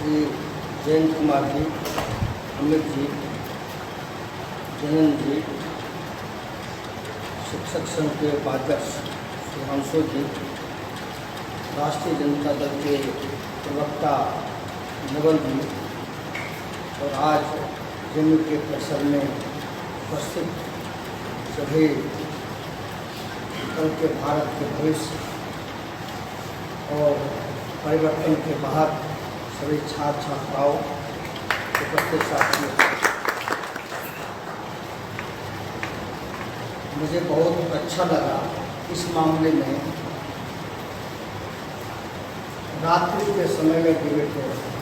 श्री जयंत कुमार जी, अमित जी, जयंत जी, शिक्षक संघ के उपाध्यक्ष सुधांशु जी, राष्ट्रीय जनता दल के प्रवक्ता नवल जी और आज जम्मू के परिसर में उपस्थित सभी कल के भारत के भविष्य और परिवर्तन के बाहर सभी छात्र छात्राओं उपस्थित साथियों, मुझे बहुत अच्छा लगा इस मामले में रात्रि के समय में डिबेट हो रहा है।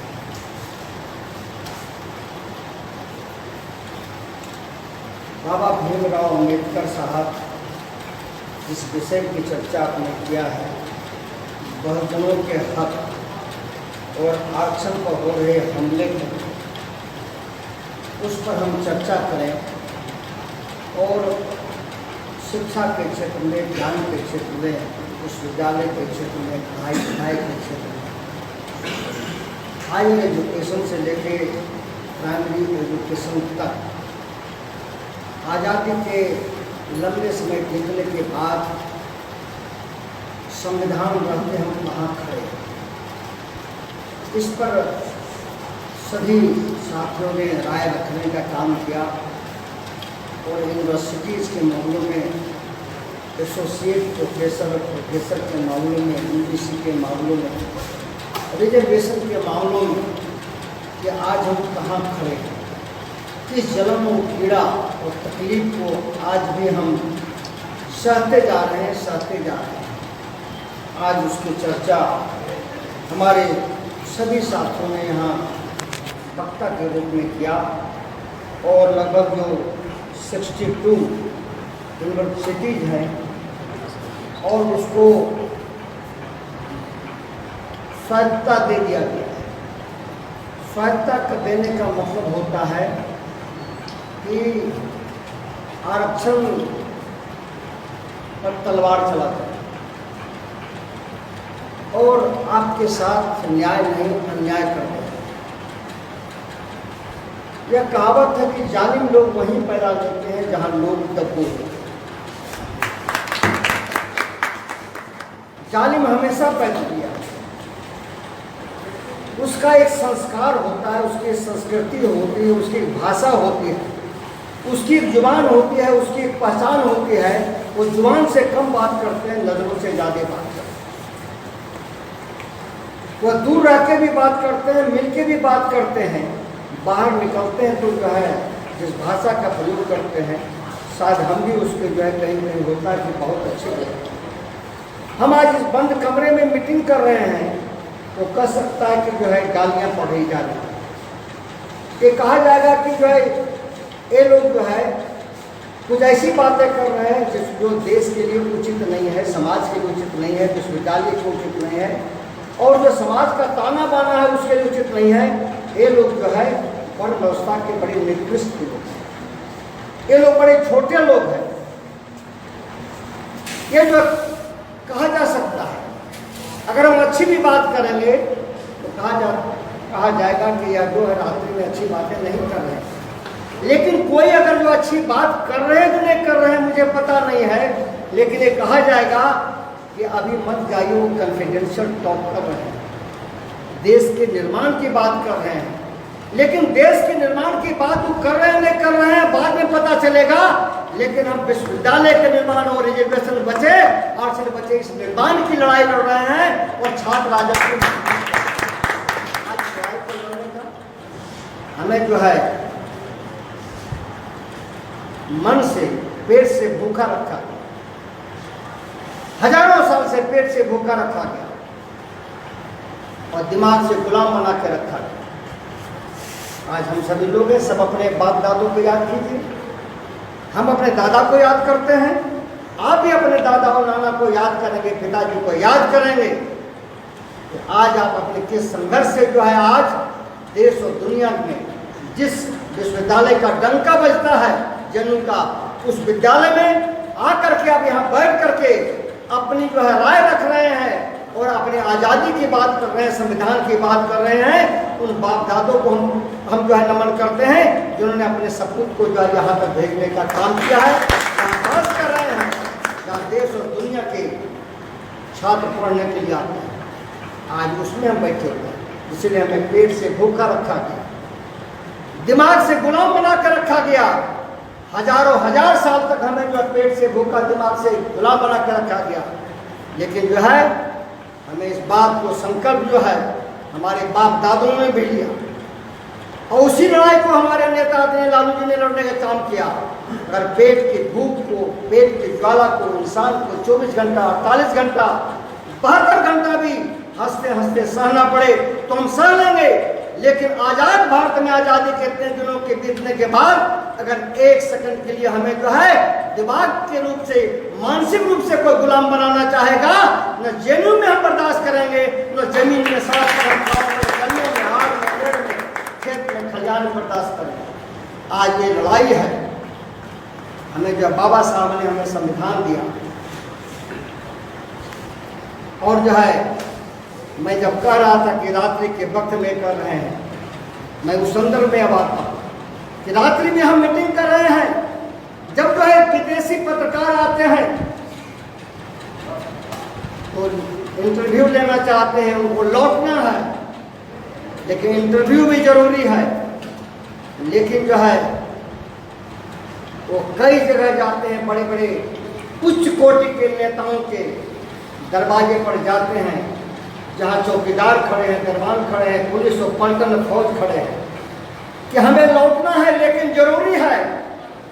बाबा भीमराव अम्बेडकर साहब जिस विषय की चर्चा आपने किया है, बहुजनों के हक और आरक्षण पर हो रहे हमले को, उस पर हम चर्चा करें और शिक्षा के क्षेत्र में, ज्ञान के क्षेत्र में, विश्वविद्यालय के क्षेत्र में, पढ़ाई लिखाई के क्षेत्र में, हाई एजुकेशन से लेके प्राइमरी एजुकेशन तक आज़ादी के लंबे समय बीतने के बाद संविधान रहते हम कहाँ खड़े, इस पर सभी साथियों ने राय रखने का काम किया और यूनिवर्सिटीज़ के मामलों में, एसोसिएट प्रोफेसर के मामलों में, यूजीसी के मामलों में, रिजर्वेशन के मामलों में कि आज हम कहाँ खड़े हैं, किस जन्म और पीड़ा और तकलीफ को आज भी हम सहते जा रहे हैं। आज उसकी चर्चा हमारे सभी साथियों ने यहाँ वक्ता के रूप में किया और लगभग जो 62 यूनिवर्सिटीज हैं और उसको स्वायत्तता दे दिया गया है। स्वायत्तता देने का मतलब होता है कि आरक्षण पर तलवार चलाते हैं और आपके साथ न्याय नहीं अन्याय करते हैं। यह कहावत है कि जालिम लोग वहीं पैदा होते हैं जहां लोग दबोच होते हैं। जालिम हमेशा पैदा किया, उसका एक संस्कार होता है, उसकी संस्कृति होती है, उसकी भाषा होती है, उसकी एक जुबान होती है, उसकी एक पहचान होती है। वो जुबान से कम बात करते हैं, नजरों से ज़्यादा बात करते हैं। वह दूर रह के भी बात करते हैं, मिल के भी बात करते हैं। बाहर निकलते हैं तो जो है जिस भाषा का प्रयोग करते हैं, शायद हम भी उसके जो है कहीं कहीं होता है कि बहुत अच्छे होते हैं। हम आज इस बंद कमरे में मीटिंग कर रहे हैं तो कह सकता है कि जो है गालियाँ पढ़ी जा रही है। ये कहा जाएगा कि जो है ये लोग जो है कुछ ऐसी बातें कर रहे हैं जो देश के लिए उचित नहीं है, समाज के लिए उचित नहीं है, विश्वविद्यालय के उचित नहीं है और जो समाज का ताना बाना है उसके लिए उचित नहीं है। ये लोग जो है वर्ण व्यवस्था के बड़े निकृष्ट लोग हैं, ये लोग बड़े छोटे लोग हैं। ये जो कहा जा सकता है, अगर हम अच्छी भी बात करेंगे तो कहा जाएगा कि यह जो है रात्रि में अच्छी बातें नहीं कर रहे हैं। लेकिन कोई अगर जो अच्छी बात कर रहे हैं तो नहीं कर रहे हैं मुझे पता नहीं है, लेकिन ये कहा जाएगा कि अभी मत जाइए, वो कॉन्फिडेंशियल टॉक कर रहे हैं, देश के निर्माण की बात कर रहे हैं। लेकिन देश के निर्माण की बात वो कर रहे हैं नहीं कर रहे हैं बाद में पता चलेगा। लेकिन हम विश्वविद्यालय के निर्माण और रिजर्वेशन बचे और सिर्फ बचे इस निर्माण की लड़ाई लड़ रहे हैं और छात्र राजस्व आज लड़ाई को लड़ने का हमें जो है मन से पेट से भूखा रखा गया, हजारों साल से पेट से भूखा रखा गया और दिमाग से गुलाम बना के रखा गया। आज हम सभी लोग हैं, सब अपने बाप दादों को याद कीजिए, हम अपने दादा को याद करते हैं, आप भी अपने दादा और नाना को याद करेंगे, पिताजी को याद करेंगे। तो आज आप अपने किस संघर्ष से जो है आज देश और दुनिया में जिस विश्वविद्यालय का डंका बजता है जन्नू का, उस विद्यालय में आकर के आप यहाँ बैठ करके अपनी जो है राय रख रहे हैं और अपनी आज़ादी की बात कर रहे हैं, संविधान की बात कर रहे हैं। उन बाप दादों को हम जो है नमन करते हैं, जिन्होंने अपने सपूत को जो है यहाँ तक भेजने का काम किया है। पास कर रहे हैं जहाँ देश और दुनिया के छात्र पढ़ने के लिए आते हैं, आज उसमें हम बैठे हुए हैं। इसलिए हमें पेट से भूखा रखा गया, दिमाग से गुलाम बना कर रखा गया। हजारों हजार साल तक हमें जो पेट से भूखा, दिमाग से गुलाम बना कर रखा गया। लेकिन जो है हमें इस बात को संकल्प जो है हमारे बाप दादों ने भी लिया, और उसी लड़ाई को हमारे नेता ने, लालू जी ने लड़ने का काम किया। अगर पेट की भूख को, पेट की ज्वाला को इंसान को 24 घंटा, 48 घंटा, 72 घंटा भी हंसते हंसते सहना पड़े तो हम सह लेंगे। लेकिन आजाद भारत में, आजादी के इतने दिनों के बीतने के बाद अगर एक सेकंड के लिए हमें जो है दिमाग के रूप से, मानसिक रूप से कोई गुलाम बनाना चाहेगा, न जेलों में हम बर्दाश्त करेंगे, न जमीन में, सड़क पर, गलियों में, हाथ में, पेड़ में, खेत में, खलिहान में बर्दाश्त करेंगे। आज ये लड़ाई है। हमें जो बाबा साहब ने हमें संविधान दिया, और जो है मैं जब कह रहा था कि रात्रि के वक्त में कर रहे हैं, मैं उस संदर्भ में अब आता हूँ कि रात्रि में हम मीटिंग कर रहे हैं। जब जो है विदेशी पत्रकार आते हैं तो इंटरव्यू लेना चाहते हैं, उनको लौटना है, लेकिन इंटरव्यू भी जरूरी है। लेकिन जो है वो कई जगह जाते हैं, बड़े बड़े उच्च कोटि के नेताओं के दरवाजे पर जाते हैं, जहाँ चौकीदार खड़े हैं, दरबान खड़े हैं, पुलिस और पलटन फौज खड़े हैं कि हमें लौटना है, लेकिन जरूरी है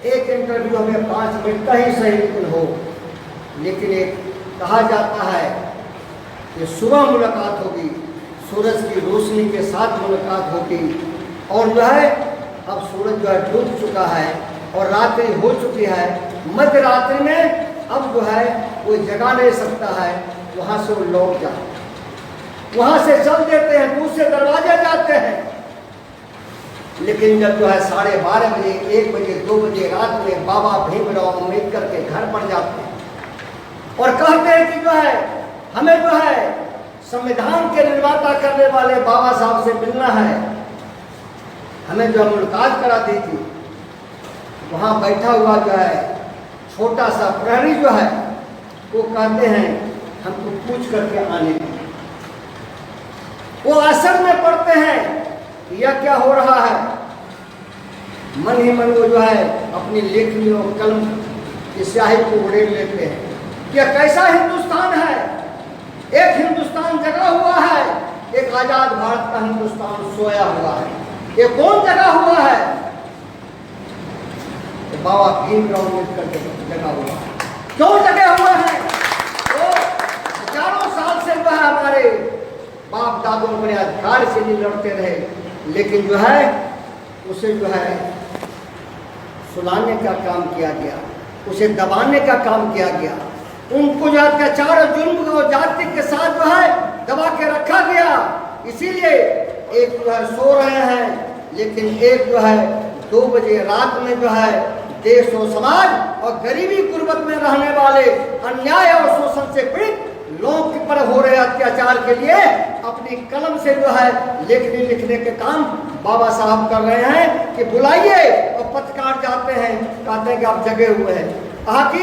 एक इंटरव्यू हमें 5 मिनट का ही सही लेकिन हो। लेकिन एक कहा जाता है कि सुबह मुलाकात होगी, सूरज की रोशनी के साथ मुलाकात होगी, और जो है अब सूरज जो है डूब चुका है और रात्रि हो चुकी है। मध्य रात्रि में अब जो है कोई जगा नहीं सकता है, वहाँ से वो लौट जाते, वहाँ से चल देते हैं, दूसरे दरवाजे जाते हैं। लेकिन जब जो है 12:30 बजे, 1 बजे, 2 बजे रात में बाबा भीमराव अम्बेडकर के घर पर जाते हैं और कहते हैं कि जो है हमें जो है संविधान के निर्माता करने वाले बाबा साहब से मिलना है, हमें जो मुलाकात करा दी थी। वहाँ बैठा हुआ जो है छोटा सा प्रहरी जो है वो कहते हैं हमको पूछ करके आने की। वो असर में पड़ते हैं यह क्या हो रहा है। मन ही मन वो जो है अपनी लेखनी और कलम की स्याही को उड़ेल लेते हैं कि कैसा हिंदुस्तान है। एक हिंदुस्तान जगा हुआ है, एक आजाद भारत का हिंदुस्तान सोया हुआ है। ये कौन जगा हुआ है? तो बाबा भीमराव अम्बेडकर जगा हुआ है। क्यों जगे हुए हैं? तो हजारों साल से जो है हमारे बाप दादों अपने अधिकार से नहीं लड़ते रहे, लेकिन जो है उसे जो है सुलाने का काम किया गया, उसे दबाने का काम किया गया, उनको जो अत्याचार और जुल्म और जाति के साथ जो है दबा के रखा गया। इसीलिए एक जो है सो रहे हैं, लेकिन एक जो है 2 बजे रात में जो है देश और समाज और गरीबी गुर्बत में रहने वाले, अन्याय और शोषण से पीड़ित लोगों के पर हो रहे अत्याचार के लिए अपनी कलम से जो है लेखनी लिखने के काम बाबा साहब कर रहे हैं कि बुलाइए। और पत्रकार जाते हैं, कहते हैं कि आप जगे हुए हैं। कहा कि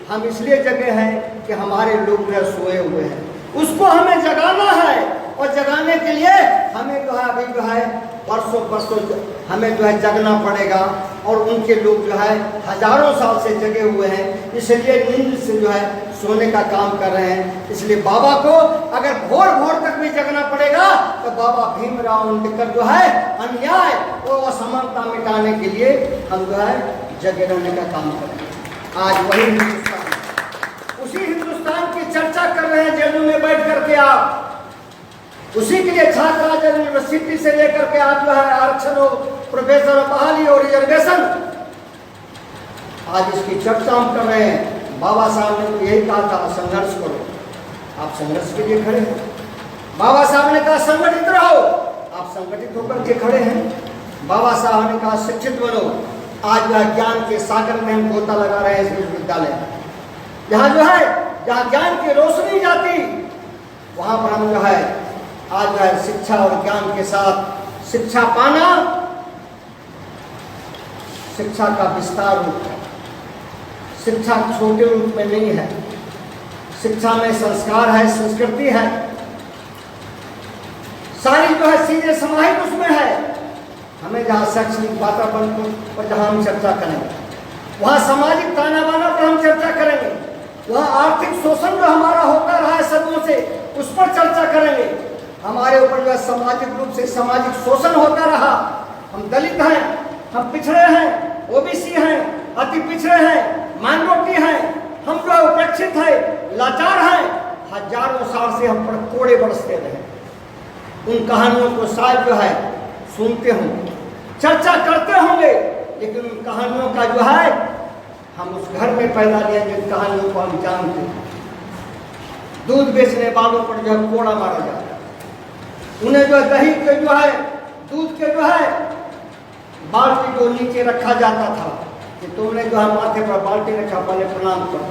हम इसलिए जगे हैं कि हमारे लोग जो सोए हुए हैं, उसको हमें जगाना है। और जगाने के लिए हमें जो है अभी जो है बरसों हमें जो है जगना पड़ेगा। और उनके लोग जो है हजारों साल से जगे हुए हैं, इसलिए नींद से जो है सोने का काम कर रहे हैं। इसलिए बाबा को अगर भोर तक भी जगना पड़ेगा तो बाबा भीमराव अम्बेडकर जो है अन्याय और असमानता मिटाने के लिए हम जो है जगे रहने का काम करेंगे। आज वही हिंदुस्तान, उसी हिंदुस्तान की चर्चा कर रहे हैं जेलों में बैठ करके आप। उसी के लिए छात्र राज यूनिवर्सिटी से लेकर के आप जो है आरक्षण हो, प्रोफेसर बहाली और रिजर्वेशन, आज इसकी चर्चा हम कर रहे हैं। बाबा साहब ने तो यही कहा था संघर्ष करो, आप संघर्ष के लिए खड़े हो। बाबा साहब ने कहा संगठित रहो, आप संगठित होकर के खड़े हैं। बाबा साहब ने कहा शिक्षित बनो, आज वह ज्ञान के सागर में हम गोता लगा रहे हैं इस विश्वविद्यालय में। जहाँ जो है जहाँ ज्ञान की रोशनी जाती, वहाँ पर हम जो है आज जो है शिक्षा और ज्ञान के साथ शिक्षा पाना शिक्षा का विस्तार रूप है। शिक्षा छोटे रूप में नहीं है, शिक्षा में संस्कार है, संस्कृति है, सारी जो है चीजें समाहित उसमें है। हमें जहाँ शैक्षणिक वातावरण पर जहाँ हम चर्चा करेंगे, वहाँ सामाजिक ताना बाना पर हम चर्चा करेंगे, वहाँ आर्थिक शोषण जो हमारा होता रहा है सदियों से उस पर चर्चा करेंगे। हमारे ऊपर जो है सामाजिक रूप से सामाजिक शोषण होता रहा। हम दलित हैं, हम पिछड़े हैं, ओबीसी हैं, अति पिछड़े हैं, माइनॉरिटी हैं, हम जो है उपेक्षित है, लाचार हैं। हजारों साल से हम पर कोड़े बरसते रहे। उन कहानियों को शायद जो है सुनते होंगे, चर्चा करते होंगे, लेकिन उन कहानियों का जो है हम उस घर में पैदा लिए जिन कहानियों को हम जानते हैं। दूध बेचने वालों पर जो है कोड़ा मारा जाता है, उन्हें जो है दही के जो है दूध के जो है बाल्टी को नीचे रखा जाता था कि तुमने जो है माथे पर बाल्टी रखा, पहले प्रणाम करो।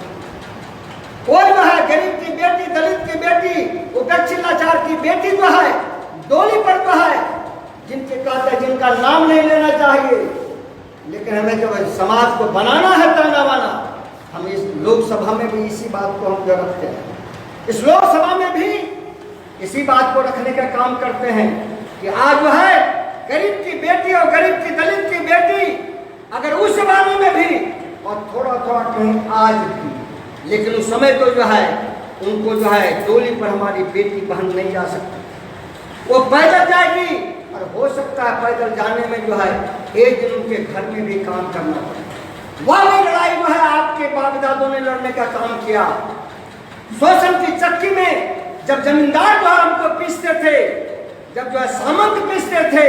कोई जो है गरीब की बेटी, दलित की बेटी, उपेक्षित लाचार की बेटी जो है डोली पर जो है जिनके कहते हैं जिनका नाम नहीं लेना चाहिए, लेकिन हमें जो समाज को बनाना है ताना बाना, हम इस लोकसभा में भी इसी बात को हम जो रखते हैं। इस लोकसभा में भी इसी बात को रखने का काम करते हैं कि आज जो है गरीब की बेटी और गरीब की दलित की बेटी अगर उस जमाने में भी और थोड़ा थोड़ा कहीं आज भी, लेकिन उस समय तो जो है उनको जो है डोली पर हमारी बेटी बहन नहीं जा सकती, वो पैदल जाएगी। और हो सकता है पैदल जाने में जो है एक दिन उनके घर में भी काम करना पड़े। वह भी लड़ाई जो है आपके बाप दादों ने लड़ने का काम किया। शोषण की चक्की में जब जमींदार जो है हमको पीसते थे, जब जो है सामंत पीसते थे,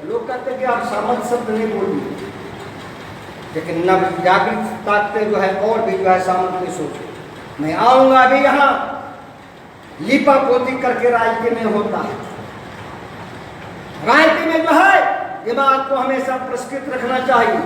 लोग कहते कि आप सामंत शब्द नहीं बोलिए, लेकिन नव जागृत ताकतें जो है और भी जो है सामंत नहीं सोचे। मैं आऊंगा अभी यहाँ लिपा पोती करके राजनीति में होता है। राजनीति में जो है दिमाग को हमेशा पुरस्कृत रखना चाहिए।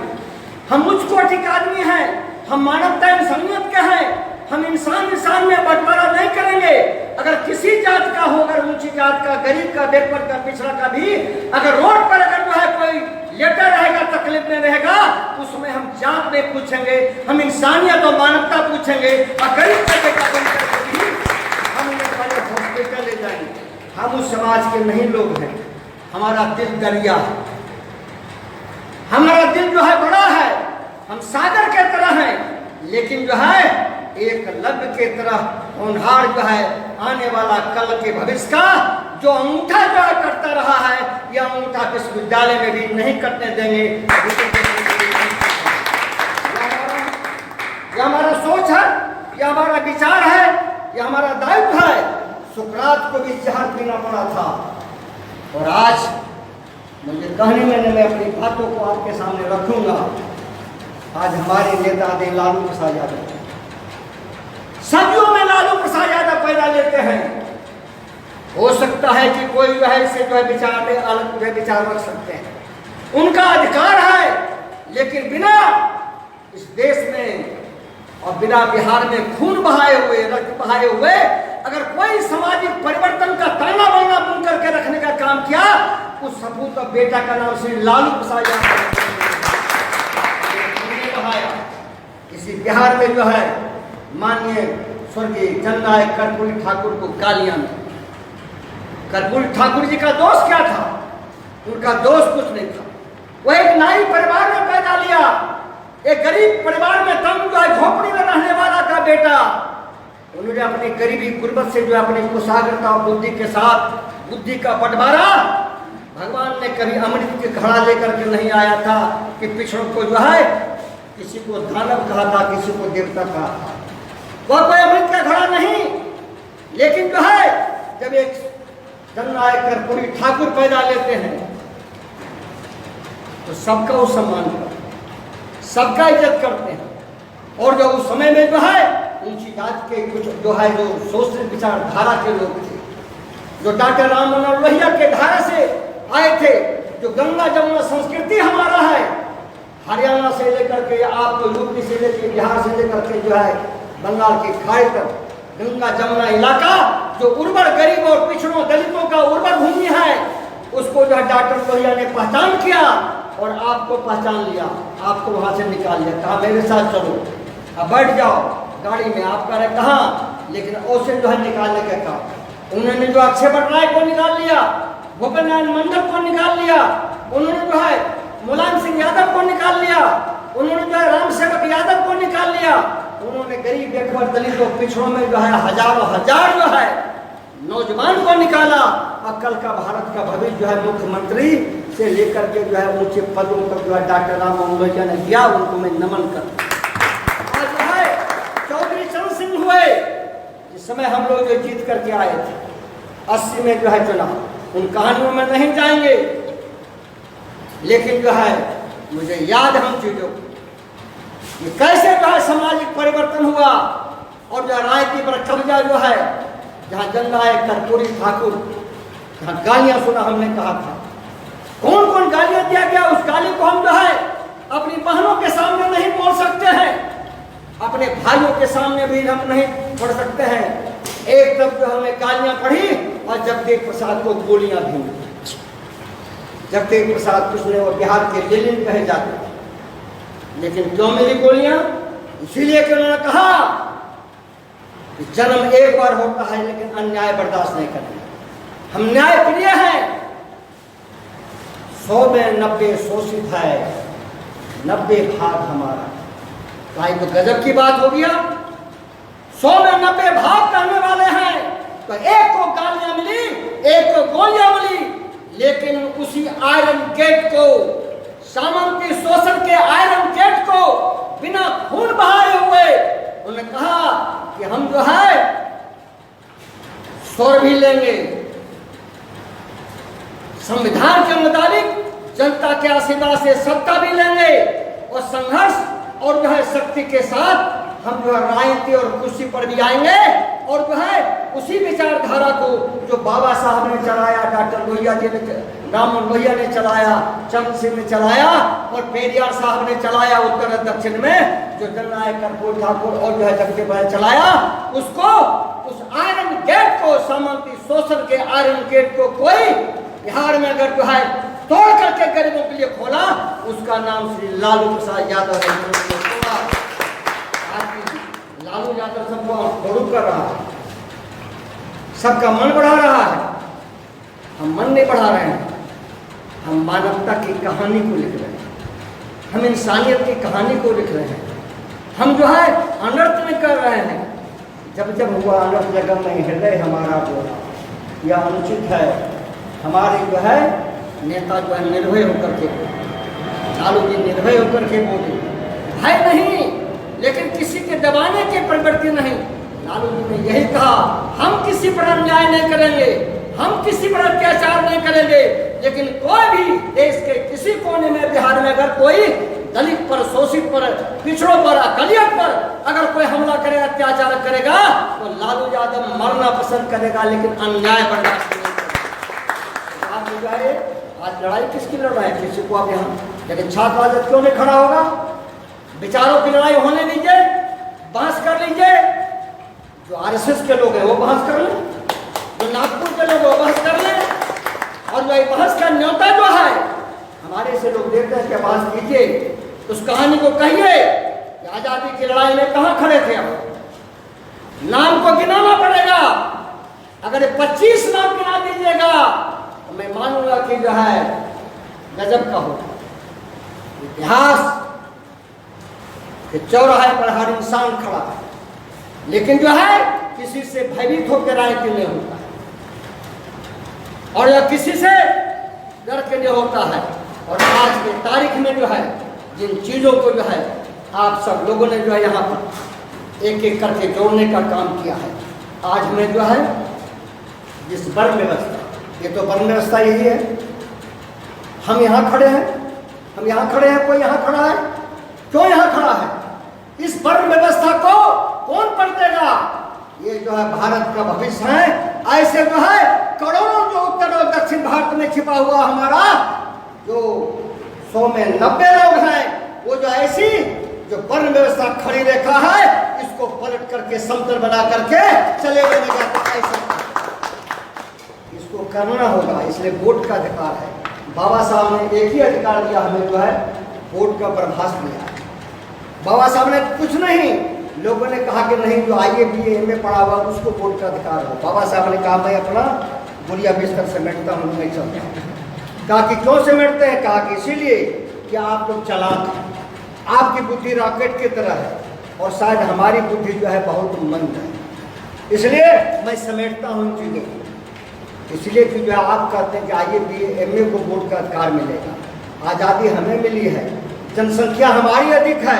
हम उच्च कोटि के आदमी हैं, हम मानवता इंसानियत के हैं, हम इंसान में बंटवारा नहीं करेंगे। अगर किसी जात का हो, अगर ऊंची जात का, गरीब का, बैकवर्ड का, पिछड़ा का भी अगर रोड पर अगर जो है कोई लेटर रहेगा, तकलीफ में रहेगा, उसमें हम जात नहीं पूछेंगे, हम इंसानियत और मानवता पूछेंगे। और गरीब का बेटा बनकर भी हम उन्हें पहले हॉस्पिटल ले जाएंगे। हम उस समाज के नहीं लोग हैं। हमारा दिल दरिया है, हमारा दिल जो है बड़ा है, हम सागर के तरह हैं, लेकिन जो है एक लब्ध के तरह होनहार जो है आने वाला कल के भविष्य का जो अंगूठा जो है करता रहा है, यह अंगूठा विश्वविद्यालय में भी नहीं करने देंगे। यह हमारा सोच है, यह हमारा विचार है, यह हमारा दायित्व है। सुकरात को भी जहर पीना पड़ा था, और आज मुझे कहने में मैं अपनी बातों को आपके सामने रखूंगा। आज हमारे नेता थे लालू प्रसाद यादव, सदियों में लालू प्रसाद यादव पैदा लेते हैं। हो सकता है कि कोई जो है इसे जो है विचार में अलग जो है विचार रख सकते हैं, उनका अधिकार है, लेकिन बिना इस देश में और बिना बिहार में खून बहाए हुए, रक्त बहाए हुए अगर कोई सामाजिक परिवर्तन का ताना बाना बुन करके रखने का काम किया, उस सपूत और बेटा का नाम श्री लालू प्रसाद यादव बहाया। इसी बिहार में जो है माननीय स्वर्गीय जननायक कर्पूरी ठाकुर को गालियां दी। कर्पूरी ठाकुर जी का दोष क्या था? उनका दोष कुछ नहीं था। वह एक नाई परिवार में पैदा लिया, एक गरीब परिवार में तंग जो है झोपड़ी में रहने वाला का बेटा। उन्होंने अपनी गरीबी गुर्बत से जो अपनी कुशाग्रता और बुद्धि के साथ बुद्धि का बंटवारा, भगवान ने कभी अमृत के घड़ा लेकर के नहीं आया था कि पिछड़ों को जो है किसी को दानव कहा था, किसी को देवता कहा था। वह कोई अमृत का घड़ा नहीं, लेकिन जो है जब एक जननायक कर्पूरी ठाकुर पैदा लेते हैं तो सबका वो सम्मान करते हैं, सबका इज्जत करते हैं। और जो उस समय में जो है ऊंची जात के कुछ जो है जो सोशल विचारधारा के लोग थे, जो डॉक्टर राम मनोहर लोहिया के धारा से आए थे, जो गंगा जमुना संस्कृति हमारा है, हरियाणा से लेकर के आपको यूपी से लेकर बिहार से लेकर के जो है बंगाल की खाड़ी तक गंगा जमुना इलाका जो उर्वर गरीब और पिछड़ों दलितों का उर्वर भूमि है, उसको जो है डॉक्टर लोहिया ने पहचान किया और आपको पहचान लिया, आपको वहां से निकाल लिया, कहा मेरे साथ चलो, अब बैठ जाओ गाड़ी में। आप कह रहे कहाँ, लेकिन उसे जो है निकालने का कहा। उन्होंने जो अक्षय पटनायक को निकाल लिया, भूपेन्द्र नारायण मंडल को निकाल लिया, उन्होंने जो है मुलायम सिंह यादव को निकाल लिया, उन्होंने जो है राम सेवक यादव को निकाल लिया, उन्होंने गरीब बेघर दलित और पिछड़ों में जो है हजारों हजार जो है नौजवान को निकाला। और कल का भारत का भविष्य जो है मुख्यमंत्री से लेकर के जो है ऊंचे पदों पर जो है डॉक्टर राम मनोहर लोहिया ने दिया, उनको मैं नमन करता हूं। आज जो है चौधरी चरण सिंह हुए, जिस समय हम लोग जो जीत करके आए थे 80 में जो है चुनाव, उन कहानियों में नहीं जाएंगे, लेकिन जो है मुझे याद है उन चीजों कि कैसे जो है सामाजिक परिवर्तन हुआ और जो राजनीति पर कब्जा जो है, जहाँ जननायक कर्पूरी ठाकुर, जहाँ गालियां सुना हमने कहा था, कौन कौन गालियां दिया गया, उस गाली को हम जो है अपनी बहनों के सामने नहीं बोल सकते हैं, अपने भाइयों के सामने भी हम नहीं पढ़ सकते हैं। एक तरफ जो हमने गालियां पढ़ी और जगदेव प्रसाद को गोलियां दी। जगदेव प्रसाद कृष्ण और बिहार के लेनिन कहे जाते थे, लेकिन क्यों मिली गोलियां? इसीलिए कि उन्होंने कहा कि जन्म एक बार होता है, लेकिन अन्याय बर्दाश्त नहीं करते। हम न्याय प्रिय हैं, 100 में 90 शोषित है, 90 भाग हमारा। भाई तो गजब की बात हो गया, 100 में 90 भाग करने वाले हैं, तो एक को गालियां मिली, एक को गोलियां मिली, लेकिन उसी आयरन गेट को, सामंती शोषण के आयरन गेट को बिना खून बहाए हुए उन्होंने कहा कि हम जो है स्वर भी लेंगे, संविधान के मुताबिक जनता के आशीर्वाद से सत्ता भी लेंगे, और संघर्ष और जो है शक्ति के साथ हम जो है राजनीति और कुर्सी पर भी आएंगे, और जो है उसी विचारधारा को जो बाबा साहब ने चलाया, डॉक्टर लोहिया जी ने, राम लोहिया ने चलाया, चंद्र सिंह ने चलाया और पेरियार साहब ने चलाया उत्तर और दक्षिण में, जो जननायक कर्पूरी ठाकुर और जो है जगदेव भाई चलाया, उसको, उस आयरन गेट को, सामंती शोषण के आयरन गेट को कोई बिहार में अगर जो है तोड़ करके गरीबों के लिए खोला, उसका नाम श्री लालू प्रसाद यादव है। लालू यादव सबको गौरव कर रहा है, सबका मन बढ़ा रहा है, हम मन नहीं बढ़ा रहे हैं, हम मानवता की कहानी को लिख रहे हैं, हम इंसानियत की कहानी को लिख रहे हैं, हम जो है अनर्थ नहीं कर रहे हैं। जब जब हुआ अनर्थ जगह में हृदय हमारा बोला, यह अनुचित है। हमारे जो है नेता जो है निर्भय होकर के, लालू जी निर्भय होकर के बोले, भय नहीं, लेकिन किसी के दबाने की प्रवृत्ति नहीं। लालू जी ने यही कहा, हम किसी पर अन्याय नहीं करेंगे, हम किसी पर अत्याचार नहीं करेंगे, लेकिन कोई भी देश के किसी कोने में, बिहार में अगर कोई दलित पर, शोषित पर, पिछड़ों पर, अकलियत पर अगर कोई हमला करे, अत्याचार करेगा, तो लालू यादव मरना पसंद करेगा, लेकिन अन्याय बर्दाश्त नहीं करेगा। आप जो है आज लड़ाई किसकी लड़ रहे हैं? किसी को आप यहाँ, लेकिन छात्र राजद क्यों नहीं खड़ा होगा? विचारों की लड़ाई होने दीजिए, बहस कर लीजिए। जो आरएसएस के लोग हैं वो बहस कर लें, जो नागपुर के लोग वो बहस कर लें, और जो बहस का न्योता जो है हमारे से लोग देखते हैं कि बहस कीजिए, उस कहानी को कहिए कि आजादी की लड़ाई में कहाँ खड़े थे आप। नाम को गिनाना पड़ेगा, अगर 25 नाम गिना दीजिएगा तो मैं मानूंगा कि जो है गजब का होगा। इतिहास के चौराहे पर हर इंसान खड़ा है, लेकिन जो है किसी से भयभीत होकर राजनीति नहीं होता है, और यह किसी से डर के लिए होता है। और आज के तारीख में जो है जिन चीज़ों को जो है आप सब लोगों ने जो है यहाँ पर एक एक करके जोड़ने का काम किया है। आज में जो है जिस वर्ण व्यवस्था, ये तो वर्ण व्यवस्था यही है, हम यहाँ खड़े हैं, हम यहाँ खड़े हैं, कोई यहाँ खड़ा है, क्यों यहाँ खड़ा है? इस वर्ण व्यवस्था को कौन पलटेगा? ये जो है भारत का भविष्य है। ऐसे जो है करोड़ों जो उत्तर और दक्षिण भारत में छिपा हुआ हमारा जो 100 में 90 लोग हैं, वो जो ऐसी जो वर्ण व्यवस्था खड़ी रेखा है इसको पलट करके समतल बना करके चले जाएगा। ऐसा इसको करना होगा, इसलिए वोट का अधिकार है। बाबा साहब ने एक ही अधिकार दिया हमें, जो है वोट का प्रभास दिया। बाबा साहब ने कुछ नहीं, लोगों ने कहा कि नहीं जो आईए बीए एमए पढ़ा हुआ उसको वोट का अधिकार हो। बाबा साहब ने कहा मैं अपना बुढ़िया बिस्तर समेटता हूँ, नहीं चलता। कहा कि क्यों समेटते हैं? कहा कि इसीलिए कि आप लोग चालाक हैं, आपकी बुद्धि रॉकेट की तरह है और शायद हमारी बुद्धि जो है बहुत मंद है, इसलिए मैं समेटता हूँ इन चीज़ों को। इसलिए कि जो है आप कहते हैं कि आईए बीए एमए को वोट का अधिकार मिलेगा। आज़ादी हमें मिली है, जनसंख्या हमारी अधिक है,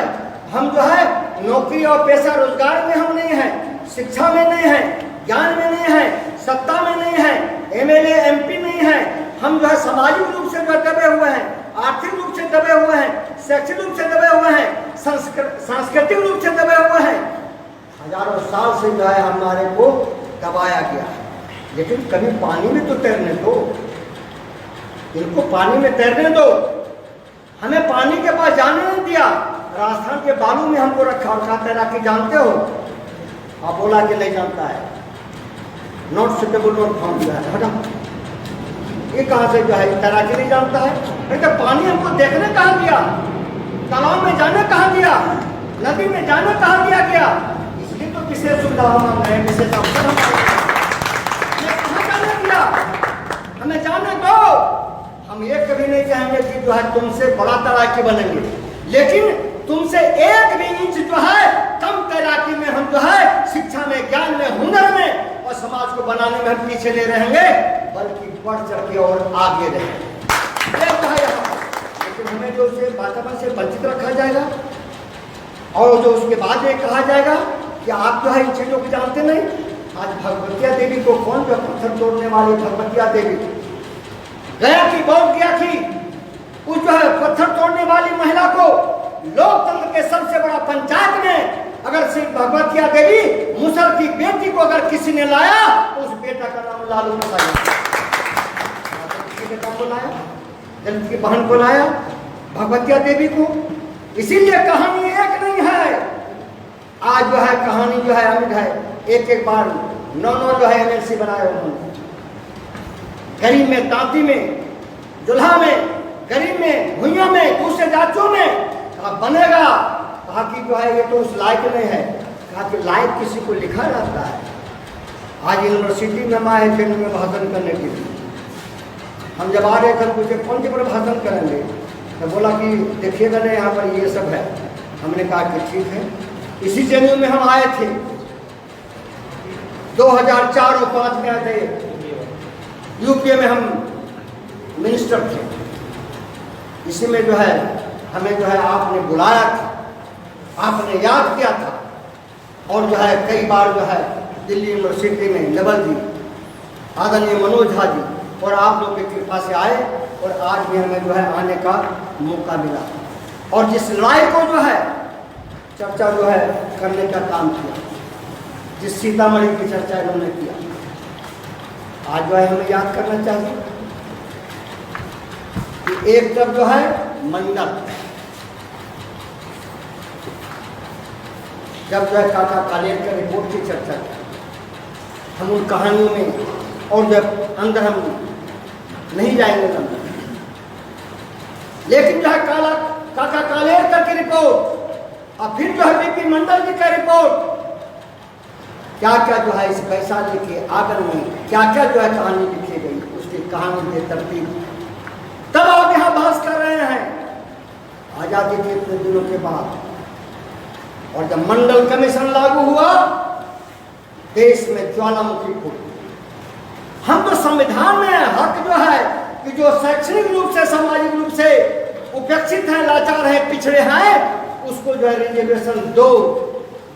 हम जो है नौकरी और पैसा रोजगार में हम नहीं हैं, शिक्षा में नहीं हैं, ज्ञान में नहीं हैं, सत्ता में नहीं हैं, एमएलए एमपी नहीं हैं। हम जो है सामाजिक रूप से जो दबे हुए हैं, आर्थिक रूप से दबे हुए हैं, शैक्षिक रूप से दबे हुए हैं, सांस्कृतिक रूप से दबे हुए हैं। हजारों साल से जो है हमारे को दबाया गया है। लेकिन कभी पानी में तो तैरने दो, इनको पानी में तैरने दो। हमें पानी के पास जाने नहीं दिया, राजस्थान के बालू में हमको रखा और कहा तैराकी जानते हो? आप बोला कि नहीं जानता है, नॉट सुटेबल नॉट फाउंड है, हटा। ये कहाँ से जो है तैराकी नहीं जानता है? तो पानी हमको देखने कहाँ दिया, तालाब में जाने कहाँ दिया, नदी में जाने कहाँ दिया गया? इसलिए तो विशेष सुविधा हम रहे, विशेष अवसर हम कहाँ जाने दिया? हमें जाने दो। हम ये कभी नहीं कहेंगे कि जो है तुमसे बड़ा तैराकी बनेंगे, लेकिन तुमसे एक भी इंच जो है कम तैराकी में हम जो है शिक्षा में, ज्ञान में, हुनर में और समाज को बनाने में हम पीछे नहीं रहेंगे, बल्कि बढ़ चढ़ के और आगे रहेंगे। लेकिन हमें जो उसे वातावरण से वंचित रखा जाएगा और जो उसके बाद ये कहा जाएगा कि आप जो है इन चीजों को जानते नहीं। आज भगवतिया देवी को कौन जो पत्थर तोड़ने वाली भगवतिया देवी गया की बौद्ध गया की, उस जो है पत्थर तोड़ने वाली महिला को लोकतंत्र के सबसे बड़ा पंचायत में अगर श्री भगवतिया देवी मुसर की बेटी को अगर किसी ने लाया तो उस बेटा का नाम लालू प्रसाद, किसी बेटा को लाया, जब की बहन को लाया भगवतिया देवी को। इसीलिए कहानी एक नहीं है, आज जो है कहानी जो है अमिट है। एक एक बार 9 जो है एमएलसी बनाए उन्होंने, गरीब में, तांती में, जुल्हा में, गरीब में, भुइया में, दूसरे जातियों में। कहा बनेगा, कहा कि जो है ये तो उस लायक नहीं है। कहा कि लायक किसी को लिखा जाता है। आज यूनिवर्सिटी में हम आए थे में भाषण करने के लिए, हम जब आ रहे थे पूछे कौन सी पर भाषण करेंगे, तो बोला कि देखिएगा ना यहाँ पर ये सब है। हमने कहा कि ठीक है। इसी जगह में हम आए थे 2004 और 5 में आए थे, यूपीए में हम मिनिस्टर थे। इसी में जो है हमें जो है आपने बुलाया था, आपने याद किया था और जो है कई बार जो है दिल्ली यूनिवर्सिटी में नवल जी, आदरणीय मनोज झा जी और आप लोग की कृपा से आए और आज भी हमें जो है आने का मौका मिला। और जिस लड़ाई को जो है चर्चा जो है करने का काम किया, जिस सीतामढ़ी की चर्चा इन्होंने किया, आज जो है हमें याद करना चाहिए कि एक तरफ जो है मंडल, जब जो है काका कालेकर रिपोर्ट की चर्चा की, हम उन कहानियों में और जब अंदर हम नहीं जाएंगे अंदर, लेकिन जो है काका कालेकर की रिपोर्ट और फिर जो है बीपी मंडल जी का रिपोर्ट, क्या क्या जो है इस वैशाली के आगर में क्या क्या जो है कहानी लिखी गई, उसकी कहानी की तरतीब, तब आप यहाँ बहस कर रहे हैं आजादी के इतने दिनों के बाद। और जब मंडल कमीशन लागू हुआ देश में ज्वालामुखी फूटी। हम तो संविधान में हक जो है कि जो शैक्षणिक रूप से, सामाजिक रूप से उपेक्षित हैं, लाचार हैं, पिछड़े हैं, उसको जो है रिजर्वेशन दो,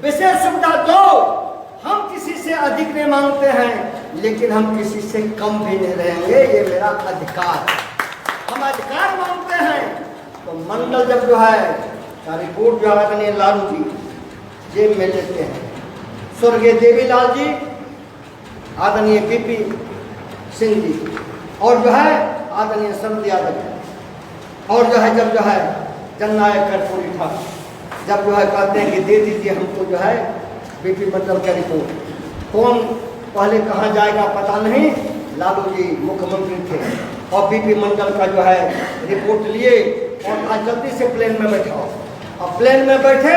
विशेष सुविधा दो। हम किसी से अधिक नहीं मांगते हैं, लेकिन हम किसी से कम भी नहीं रहेंगे, ये मेरा अधिकार है, हम अधिकार मांगते हैं। तो मंडल जब जो है का रिपोर्ट जो है लालू जी जेब में लेते हैं, स्वर्गीय देवीलाल जी, आदरणीय बीपी सिंह जी और जो है आदरणीय शरद यादव, और जो है जब जो है जननायक कर्पूरी था जब जो है कहते हैं कि दे दीजिए हमको जो है बीपी मंडल का रिपोर्ट, कौन पहले कहाँ जाएगा पता नहीं। लालू जी मुख्यमंत्री थे और बीपी मंडल का जो है रिपोर्ट लिए और आज जल्दी से प्लेन में बैठाओ। और प्लेन में बैठे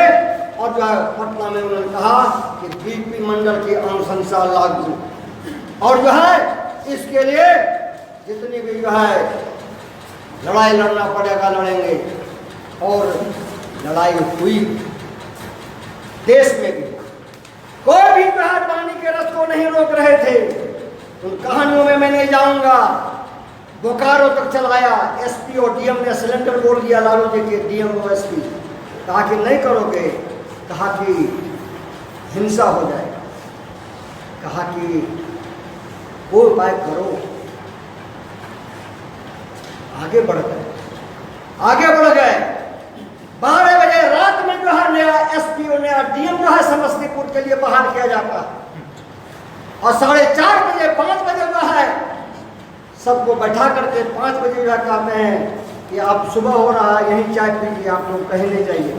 और जो है पटना में उन्होंने कहा कि बीपी मंडल की अनुशंसा लागू, और जो है इसके लिए जितनी भी जो है लड़ाई लड़ना पड़ेगा लड़ेंगे। और लड़ाई हुई देश में भी, कोई भी जो है पानी के रथ को नहीं रोक रहे थे। उन कहानियों में मैं नहीं जाऊंगा। बोकारो तक चलाया, एसपी और डीएम ने सिलेंडर बोल दिया लालू जी के, डीएम और एसपी कहा कि नहीं करोगे, कहा कि हिंसा हो जाएगा, कहा कि वो उपाय करो। आगे बढ़ गए, आगे बढ़ गए। 12 बजे रात में जो है नया एसपी और नया डीएम जो है समस्तीपुर के लिए बहाल किया जाता और 4:30 बजे 5 बजे जो है सबको बैठा करके 5 बजे जो है कहते हैं कि अब सुबह हो रहा है, यहीं चाय पीजिए, आप लोग कहीं नहीं जाइए।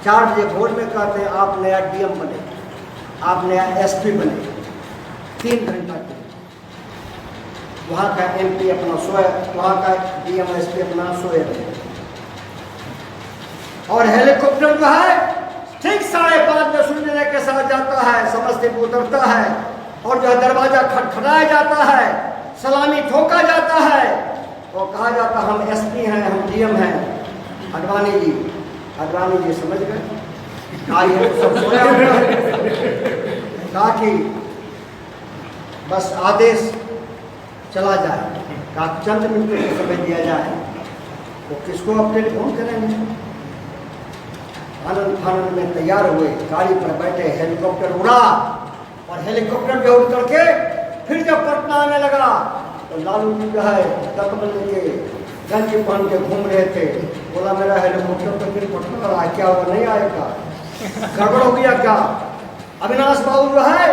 4 बजे भोर में कहते हैं आप नया डीएम बने, आप नया एसपी बने। 3 घंटा के वहाँ का एमपी अपना सोए, वहाँ का डीएम एसपी अपना सोए रहे। और हेलीकॉप्टर जो है ठीक 5:30 में सूर्योदय के साथ जाता है, समस्तीपुर उतरता है और जो है दरवाजा खटखटाया जाता है, सलामी ठोका जाता है और कहा जाता हम एसपी हैं, हम डीएम हैं। अडवाणी जी समझ गए, सब सोया कहा कि बस आदेश चला जाए, कहा चंद मिनटों का समय दिया जाए, वो किसको अब टेलीफोन करेंगे। आनंद फानंद में तैयार हुए, गाड़ी पर बैठे, हेलीकॉप्टर उड़ा और हेलीकॉप्टर जो उड़ करके फिर जब पटना आने लगा तो लालू जी जो है तकबंदी के गंजी पहन के घूम रहे थे। बोला मेरा हेलीकॉप्टर तो फिर पटना रहा, क्या वो नहीं आएगा, गड़बड़ हो गया क्या। अविनाश बाबू जो है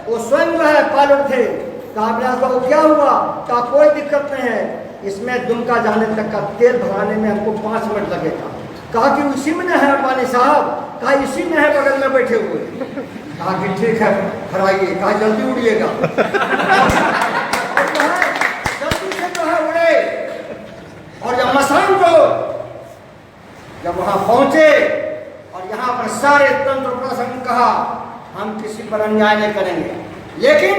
वो स्वयं जो है पायलट थे। कहा अविनाश बाबू क्या हुआ, कहा कोई दिक्कत नहीं है, इसमें दुमका जाने तक का तेल भराने में हमको 5 मिनट लगेगा। कहा कि इसी में है अडवाणी साहब, कहा इसी में है बगल में बैठे हुए। कहा कि ठीक है भराइए, कहा जल्दी उड़िएगा। जल्दी से जो है उड़े और जब मसान को जब वहां पहुंचे और यहाँ पर सारे तंत्र प्रसंग कहा हम किसी पर अन्याय नहीं करेंगे, लेकिन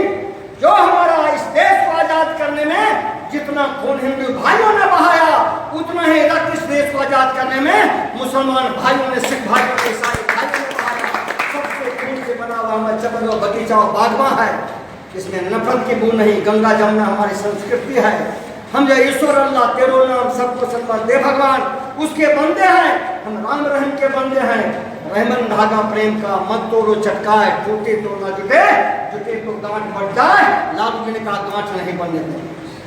जो हमारा इस देश को आजाद करने में जितना खून हिंदू भाइयों ने बहाया उतना ही रक्त इस देश को आजाद करने में मुसलमान भाइयों ने, सिख भाइयों ने, ईसाई भाइयों ने बहाया। सबसे खून से बना हुआ हमारा चमन और बगीचा और बागवा है, इसमें नफरत की बूंद नहीं। गंगा जमुना हमारी संस्कृति है। हम जो ईश्वर अल्लाह तेरो नाम सबको सन्मान दे भगवान, उसके बंदे हैं। हम राम रहीम के बंदे हैं। रहमन धागा प्रेम का मत तोड़ो चटकाए, टूटे तो ना जुटे, जुटे तो गांठ बढ़ जाए। लालू जी ने कहा गांठ नहीं बनने दें,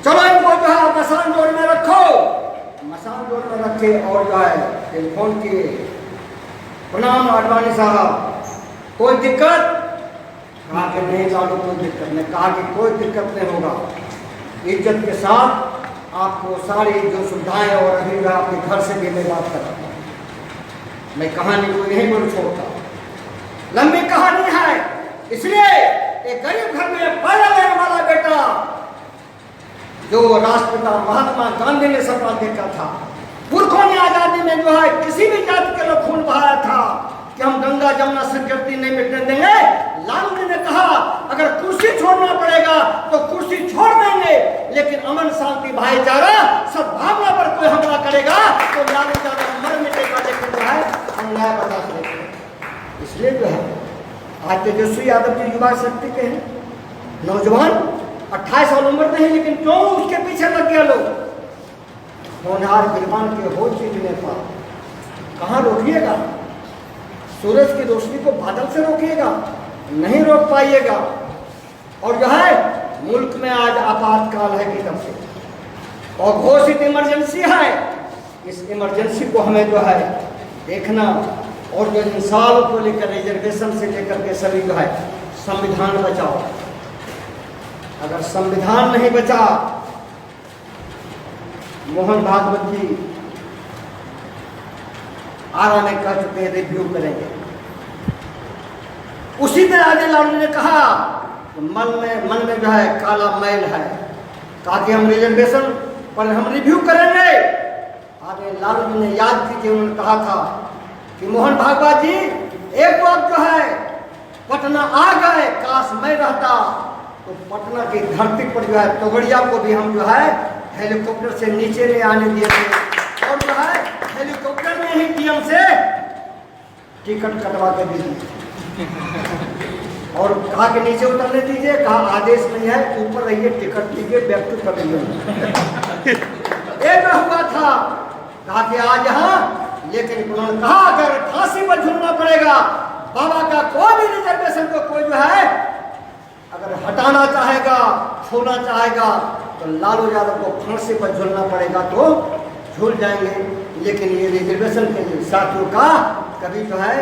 चलो इनको जो है मसान जोड़ में रखो। मसान जोड़ में रखे और जो है टेलीफोन किए, प्रणाम आडवाणी साहब, कोई दिक्कत? कहा कि नहीं लालू कोई दिक्कत नहीं। कहा कि कोई दिक्कत नहीं होगा, इज्जत के साथ आपको सारी जो सुविधाएं और अभी मैं आपके घर से भी मैं बात कर रहा हूँ। मैं कहानी को यहीं पर छोड़ता, लंबी कहानी है, इसलिए एक गरीब घर में पैदा लेने वाला बेटा जो राष्ट्रपिता महात्मा गांधी ने सपना देखा था, पुरखों ने आजादी में जो है किसी भी जाति के लोग खून बहाया था कि हम गंगा जमुना संस्कृति नहीं मिटने देंगे। लालू जी ने कहा अगर कुर्सी छोड़ना पड़ेगा तो कुर्सी छोड़ देंगे, लेकिन अमन शांति भाईचारा सद्भावना पर कोई हमला करेगा तो लालू जी मर मिटेगा, लेकिन जो है अन्याय बर्दाश्त नहीं करेगा। इसलिए जो है आज तेजस्वी यादव जी युवा शक्ति के हैं, नौजवान 28 साल उम्र नहीं, लेकिन क्यों उसके पीछे लग गया लोग। होनहार विद्वान के हो चीज नेता कहाँ रोकिएगा? सूरज की रोशनी को बादल से रोकिएगा? नहीं रोक पाइएगा। और जो है मुल्क में आज आपातकाल है की तरफ से और घोषित इमरजेंसी है। इस इमरजेंसी को हमें जो है देखना और जो इन सालों को लेकर रिजर्वेशन से लेकर के सभी जो है संविधान बचाओ। अगर संविधान नहीं बचा, मोहन भागवत जी आरा में कह चुके हैं रिव्यू करेंगे। उसी दिन आदित्य लालू जी ने कहा मन में जो है काला मैल है, कहा कि हम रिजर्वेशन पर हम रिव्यू करेंगे। आदित्य लालू जी ने याद कीजिए, उन्होंने कहा था कि मोहन भागवत जी एक वक्त जो है पटना आ गए, काश मैं रहता तो पटना की धरती पर जो है तोगड़िया को भी हम जो है हेलीकॉप्टर से नीचे नहीं आने दिए थे और जो है हेलीकॉप्टर में ही डीएम से टिकट कटवा के दी और कहा कि नीचे उतरने दीजिए, कहा आदेश नहीं है, ऊपर रहिए, टिकट लीजिए, बैक टू करेंगे। एक हुआ था, कहा कि आज यहाँ, लेकिन उन्होंने कहा अगर फांसी पर झूलना पड़ेगा, बाबा का कोई भी रिजर्वेशन को कोई जो है अगर हटाना चाहेगा, छोड़ना चाहेगा, तो लालू यादव को फांसी पर झूलना पड़ेगा तो झूल जाएंगे। लेकिन ये रिजर्वेशन के साथियों का कभी जो है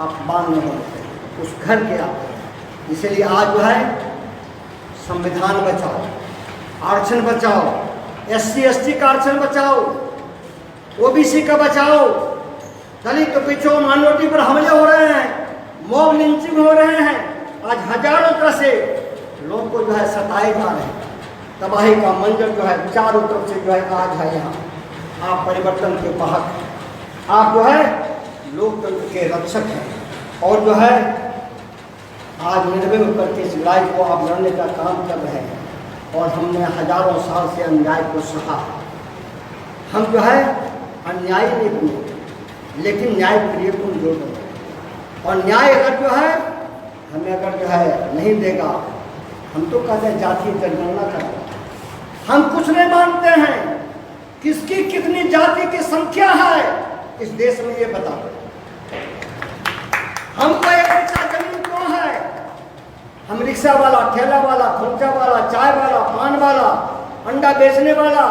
अपमान नहीं होते, उस घर के आते हैं। इसलिए आज जो है संविधान बचाओ, आरक्षण बचाओ, SC ST का आरक्षण बचाओ, OBC का बचाओ, दलित तो पिछड़ों माइनॉरिटी पर हमले हो रहे हैं, मॉब लिंचिंग हो रहे हैं, आज हजारों तरह से लोग को जो है सताए जा रहे हैं, तबाही का मंजर जो है चारों तरफ से जो है आज है। यहाँ आप परिवर्तन के वाहक हैं, आप जो है लोकतंत्र के रक्षक हैं और जो है आज 99 होकर के इस लड़ाई को आप लड़ने का काम कर रहे हैं और हमने हजारों साल से अन्याय को सहा। हम जो है अन्याय नहीं बने, लेकिन न्याय प्रिय को जोड़ दें और न्याय अगर जो है हमें अगर जो है नहीं देगा, हम तो कहते हैं जाति जनगणना करें, हम कुछ नहीं मानते हैं। किसकी कितनी जाति की संख्या है इस देश में ये बता दो। हमको एक रिक्शा जमीन क्यों है? हम रिक्शा वाला, ठेला वाला, खोंचा वाला, चाय वाला, पान वाला, अंडा बेचने वाला,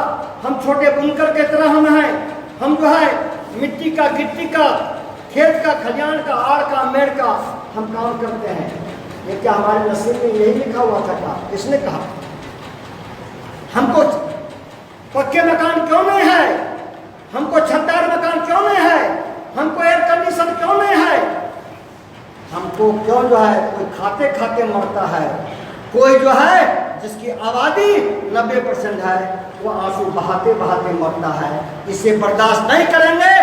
हम छोटे बुनकर के तरह हम हैं। हम जो है मिट्टी का, गिट्टी का, खेत का, खलियान का, आड़ का, मेड़ का हम काम करते हैं। ये क्या हमारे नसीब में यही लिखा हुआ था क्या? किसने कहा? हमको पक्के मकान क्यों नहीं है? हमको छतदार मकान क्यों नहीं है? हमको एयर कंडीशन क्यों नहीं है? हमको क्यों जो है कोई खाते खाते मरता है, कोई जो है जिसकी आबादी 90% है वो आंसू बहाते बहाते मरता है। इसे बर्दाश्त नहीं करेंगे।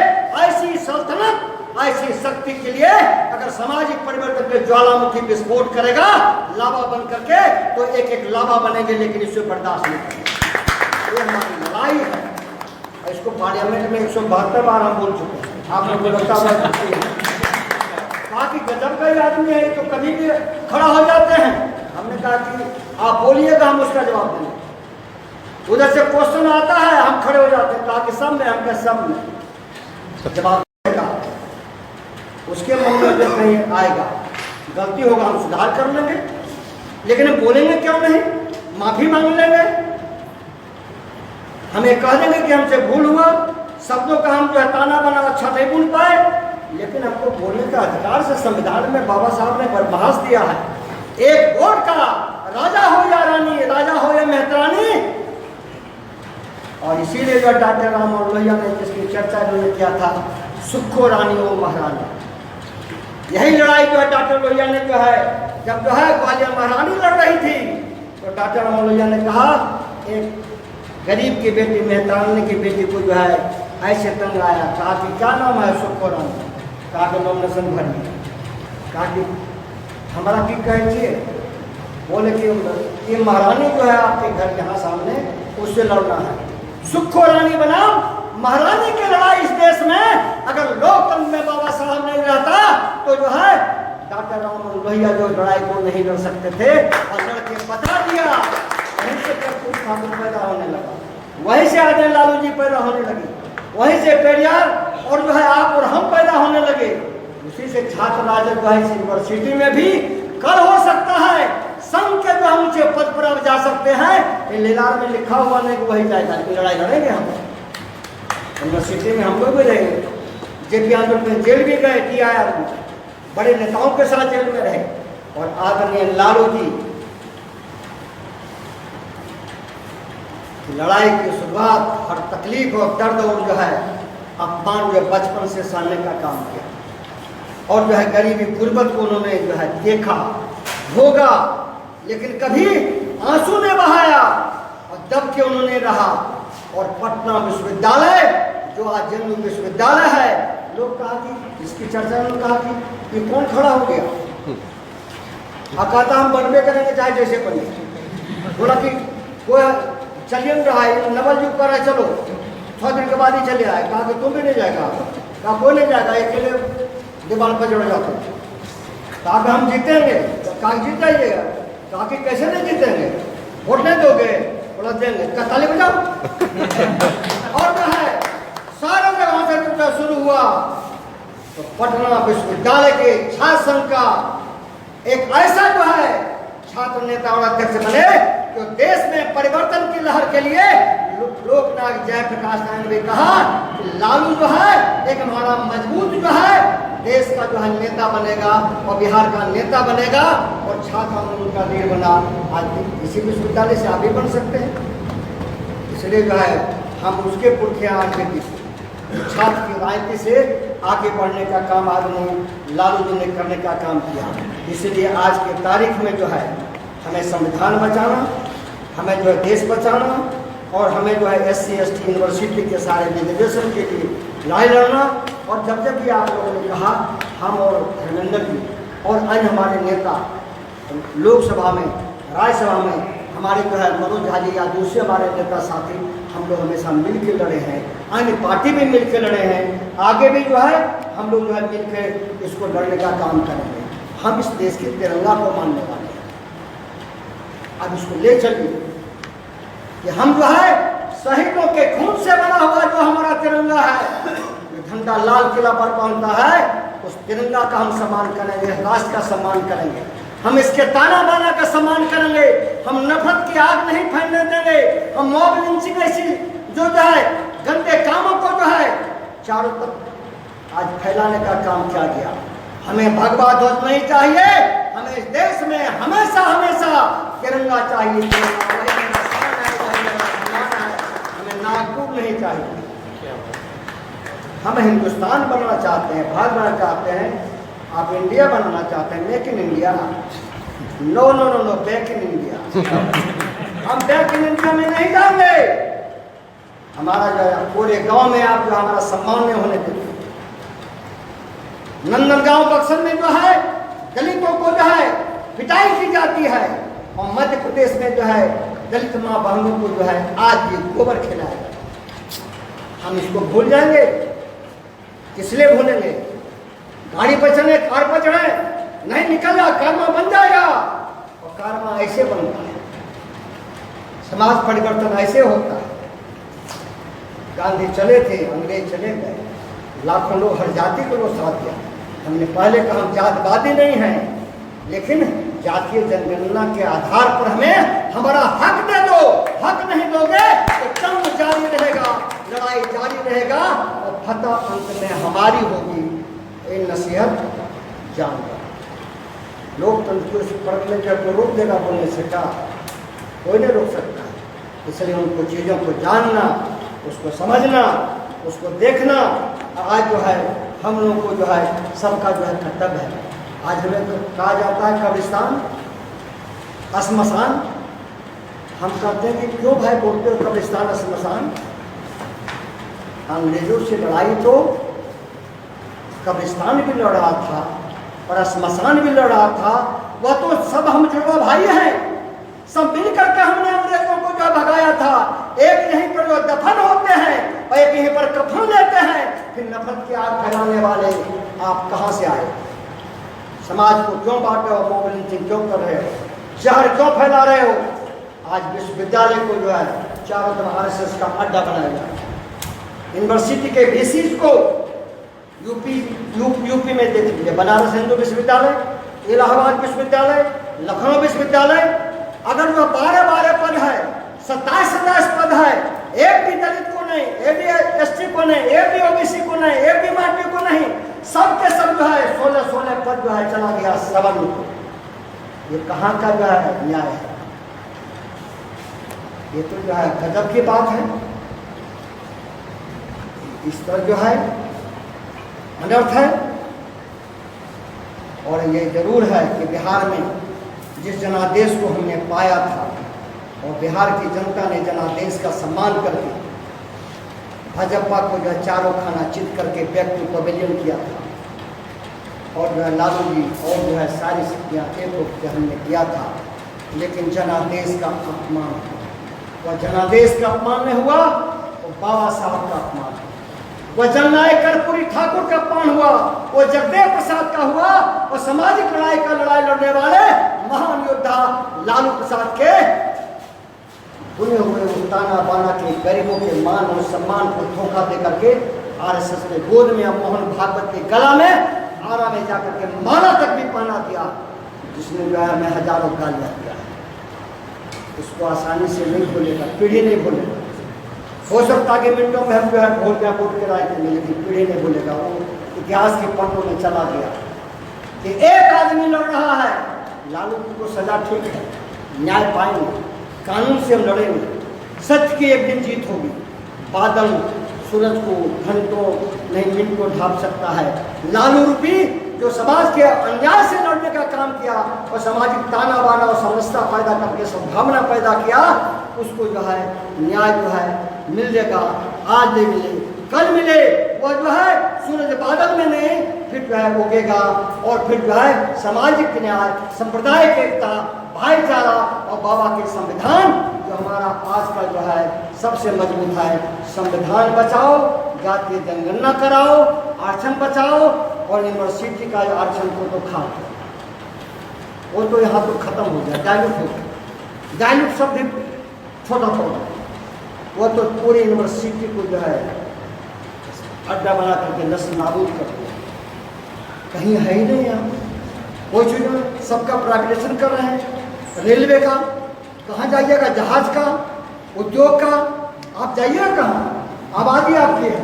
ऐसी सल्तनत, ऐसी शक्ति के लिए अगर सामाजिक परिवर्तन के ज्वालामुखी विस्फोट करेगा लावा बन करके, तो एक एक लावा बनेंगे, लेकिन इसे बर्दाश्त नहीं करेंगे। ये हमारी लड़ाई है। इसको पार्लियामेंट में 172 बार हम बोल चुके हैं। आप लोग को लगता है बाकी गजब का ही आदमी है तो कभी भी खड़ा हो जाते हैं। हमने कहा कि आप बोलिएगा, हम उसका जवाब देंगे। उधर से क्वेश्चन आता है, हम खड़े हो जाते हैं, कहा कि सब में, हमने सब में जवाब देगा। उसके मन में जब नहीं आएगा, गलती होगा हम सुधार कर लेंगे, लेकिन हम बोलेंगे क्यों नहीं? माफी मांग लेंगे, हमें कह देंगे कि हमसे भूल हुआ, शब्दों का हम जो है ताना बना अच्छा नहीं बुन पाए, लेकिन हमको बोलने का अधिकार से संविधान में बाबा साहब ने बर्खास्त दिया है। एक वोट का राजा हो या रानी, राजा हो या मेहतरानी। और इसीलिए जो डॉक्टर राम और लोहिया ने जिसकी चर्चा इन्होंने किया था, सुखो रानी हो महारानी। यही लड़ाई जो है डॉक्टर लोहिया ने जो है, जब जो है ग्वालियर महारानी लड़ रही थी, तो डॉक्टर राम लोहिया ने कहा एक गरीब की बेटी, मेहतरानी की बेटी को जो है ऐसे तंग आया, कहा कि क्या नाम है? सुखो रानी। कहा कि नॉमिनेशन भरिए। कहा कि हमारा की कहे, बोले कि ये महारानी जो है आपके घर यहाँ सामने, उससे लड़ना है। सुखो रानी बनाओ, महारानी की लड़ाई इस देश में अगर लोकतंत्र में बाबा साहब नहीं रहता तो जो है डॉक्टर राम लोहिया जो लड़ाई को नहीं लड़ सकते थे और लड़के बता दिया। वहीं से कर्पूर ठाकुर पैदा होने लगा, वहीं से आदित्य लालू जी पैदा होने लगे, वहीं से पेरियार और जो है आप और हम पैदा होने लगे। उसी से छात्र राजद जो है यूनिवर्सिटी में भी कल हो सकता है, संघ के जो हम ऊंचे पद पर अब जा सकते हैं। ये लेलार में लिखा हुआ नहीं कि वही जाएगा, लेकिन लड़ाई लड़ेंगे हम। यूनिवर्सिटी में हम लोग भी रहेंगे। जेपी आंदोलन में जेल भी गए, TIR में बड़े नेताओं के साथ जेल में रहे। और आदरणीय लालू जी लड़ाई की शुरुआत, हर तकलीफ और दर्द और जो है अपमान जो बचपन से सहने का काम किया, और जो है गरीबी गुर्बत को उन्होंने जो है देखा, भोगा, लेकिन कभी आंसू ने बहाया और दब के उन्होंने रहा। और पटना विश्वविद्यालय जो आज जम्मू विश्वविद्यालय है, लोग कहा कि इसकी चर्चा में कहा कि ये कौन खड़ा हो गया, अब कहता हम बनबे करेंगे चाहे जैसे बने। बोला कि कोई चलिए नहीं रहा है, नवल युग कर रहा है, चलो थोड़ा दिन के बाद ही चले आए। कहा कि तुम भी नहीं जाएगा, कहा कोई नहीं जाएगा, अकेले दीवार पर जड़ जाते। कहा कि हम जीतेंगे, कहा जीत जाइएगा। कहा कि कैसे नहीं जीतेंगे, वोट नहीं दोगे, बोला देंगे, कहा ताली बजाओ। और जो है सारे जगह से टूटा शुरू हुआ। तो पटना विश्वविद्यालय के छात्र संघ का एक ऐसा जो है छात्र नेता और अध्यक्ष बने जो देश में परिवर्तन की लहर के लिए लोकनायक जयप्रकाश नारायण ने कहा कि लालू जो है एक हमारा मजबूत जो है देश का जो है नेता बनेगा और बिहार का नेता बनेगा, और छात्र आंदोलन का लीड बना। आज इसी विश्वविद्यालय से आप भी बन सकते हैं। इसलिए जो है हम उसके पुरखे आज के छात्र की राजनीति से आगे बढ़ने का काम आदमी लालू जी ने करने का काम किया। इसलिए आज के तारीख में जो है हमें संविधान बचाना, हमें जो है देश बचाना, और हमें जो है SC ST यूनिवर्सिटी के सारे रिजर्वेशन के लिए लड़ाई लड़ना। और जब जब भी आप लोगों ने कहा, हम और धर्मेंद्र जी और अन्य हमारे नेता लोकसभा में, राज्यसभा में, हमारे जो है मनोज झा जी या दूसरे हमारे नेता साथी, हम लोग हमेशा मिल के लड़े हैं, अन्य पार्टी भी मिल के लड़े हैं, आगे भी जो है हम लोग जो है मिल के इसको लड़ने का काम करेंगे। हम इस देश के तिरंगा को मानने वाले हैं। अब इसको ले चलिए कि हम जो है शहीदों के खून से बना हुआ जो हमारा तिरंगा है, जो झंडा लाल किला पर पहुंचता है, उस तिरंगा का हम सम्मान करेंगे, राष्ट्र का सम्मान करेंगे, हम इसके ताना बाना का सम्मान करेंगे, हम नफरत की आग नहीं फैलने देंगे, हम मॉब लिंचिंग ऐसी जो है गंदे कामों को जो है चारों तरफ आज फैलाने का काम किया गया। हमें भगवा ध्वज नहीं चाहिए, हमें इस देश में हमेशा हमेशा तिरंगा चाहिए, हमें नागपुर नहीं चाहिए। हम हिंदुस्तान बनना चाहते हैं, भारत बनना चाहते हैं, आप इंडिया बनाना चाहते हैं, make in India. No no no no, back in India. हम बैक इन इंडिया में नहीं जाएंगे। हमारा जो है पूरे गांव में आप जो हमारा सम्मान नहीं होने देते। नंदनगांव बक्सर में जो है दलितों को जो है पिटाई की जाती है, और मध्य प्रदेश में जो है दलित माँ बहनों को जो है आज भी गोबर खिलाया। हम इसको भूल जाएंगे? किस लिए भूलेंगे? गाड़ी पर चले, कार पर चढ़े, नहीं निकला कर्मा बन जाएगा। और कर्मा ऐसे बनता है, समाज परिवर्तन ऐसे होता है। गांधी चले थे, अंग्रेज चले गए, लाखों लोग, हर जाति को लोग साथ दिया। हमने पहले कहा हम जातवादी नहीं हैं, लेकिन जातीय जनगणना के आधार पर हमें हमारा हक दे दो। हक नहीं दोगे तो जंग जारी रहेगा, लड़ाई जारी रहेगा, और फतह अंत में हमारी होगी। ये नसीहत जानकर लोकतंत्र को प्रक्रिया को रोक देगा बोलने से क्या? कोई नहीं रोक सकता। इसलिए उनको चीज़ों को जानना, उसको समझना, उसको देखना आज जो है हम लोगों को जो है सबका जो है कर्तव्य है। आज हमें तो कहा जाता है कब्रिस्तान, श्मशान। हम कहते हैं कि क्यों भाई बोलते हो कब्रिस्तान श्मशान? अंग्रेजों से लड़ाई तो कब्रिस्तान भी लड़ रहा था और श्मशान भी लड़ रहा था। वह तो सब हम जुड़वा भाई हैं, सब मिल करके हमने अंग्रेजों को जो भगाया था। एक यहीं पर जो दफन होते हैं और एक यहीं पर कफन लेते हैं। फिर नफरत की आग फैलाने वाले आप कहाँ से आए? समाज को क्यों बांटे हो? मोबिलिटी क्यों कर रहे हो? जहर क्यों फैला रहे हो? आज विश्वविद्यालय को जो है चारों तरफ RSS का अड्डा बनाया जाए। यूनिवर्सिटी के VCs को यूपी में देख लीजिए, बनारस हिंदू विश्वविद्यालय, इलाहाबाद विश्वविद्यालय, लखनऊ विश्वविद्यालय। अगर वह 12 पद है, 27 पद है, एक भी दलित को नहीं, एक भी ST को नहीं, एक भी OBC को नहीं, एक भी माटी को नहीं, सब के सब जो है 16 पद जो है चला गया सवर्ण को। ये कहाँ का जो है न्याय है? ये तो जो है गजब की बात है। इस तरह जो है अनर्थ है। और ये जरूर है कि बिहार में जिस जनादेश को हमने पाया था और बिहार की जनता ने जनादेश का सम्मान करके भाजपा को जो है चारों खाना चित करके बैक टू पवेलियन किया था, और जो है लालू जी और जो है सारी शक्तियाँ एक होकर हमने किया था, लेकिन जनादेश का अपमान हुआ। वह जनादेश का अपमान नहीं हुआ, वो बाबा साहब का अपमान हुआ। वह जननायक कर्पूरी ठाकुर का अपमान हुआ, वो जगदेव प्रसाद का हुआ, और सामाजिक लड़ाई लड़ने वाले महान योद्धा लालू प्रसाद के बुने हुए ताना बाना के गरीबों के मान और सम्मान को धोखा दे करके आरएसएस के गोद में अब मोहन भागवत के गला में आरा में जाकर के माला तक भी पहना दिया, जिसने जो है हमें हजारों गालियां दिया है। उसको आसानी से नहीं भूलेगा, पीढ़ी नहीं भूलेगा। हो सकता कि मिनटों में हम जो है भूल गया भूल के राय करेंगे, लेकिन पीढ़ी नहीं भूलेगा। वो इतिहास के पन्नों में चला गया कि एक आदमी लड़ रहा है, लालू जी को सजा ठीक है, न्याय पाएंगे, कानून से हम लड़ेंगे, सत्य की एक दिन जीत होगी। बादल सूरज को घंटों नहीं मिनट को ढांप सकता है। लालू रूपी जो समाज के अन्याय से लड़ने का काम किया और सामाजिक ताना बाना और समस्या पैदा करके सद्भावना पैदा किया, उसको जो है न्याय जो है मिल जाएगा। आज नहीं मिले कल मिले, वह जो है सूरज बादल में नहीं, फिर जो है उगेगा, और फिर जो है सामाजिक न्याय, सांप्रदायिक एकता, भाईचारा और बाबा के संविधान जो हमारा आज का जो है सबसे मजबूत है। संविधान बचाओ, जातीय जनगणना कराओ, आरक्षण बचाओ, और यूनिवर्सिटी का आरक्षण को तो खा वो तो यहाँ तो खत्म हो गया, डायल्यूट हो गया। डायल्यूट शब्द छोटा छोटा, वो तो पूरी यूनिवर्सिटी को जो है अड्डा बना करके नस्ल नाबूद कर दिया। कहीं है ही नहीं यहाँ कोई चीज में, सबका प्राइवेटाइजेशन कर रहे हैं। रेलवे का कहाँ जाइएगा, जहाज का, उद्योग का, आप जाइएगा कहाँ, आबादी आपकी है।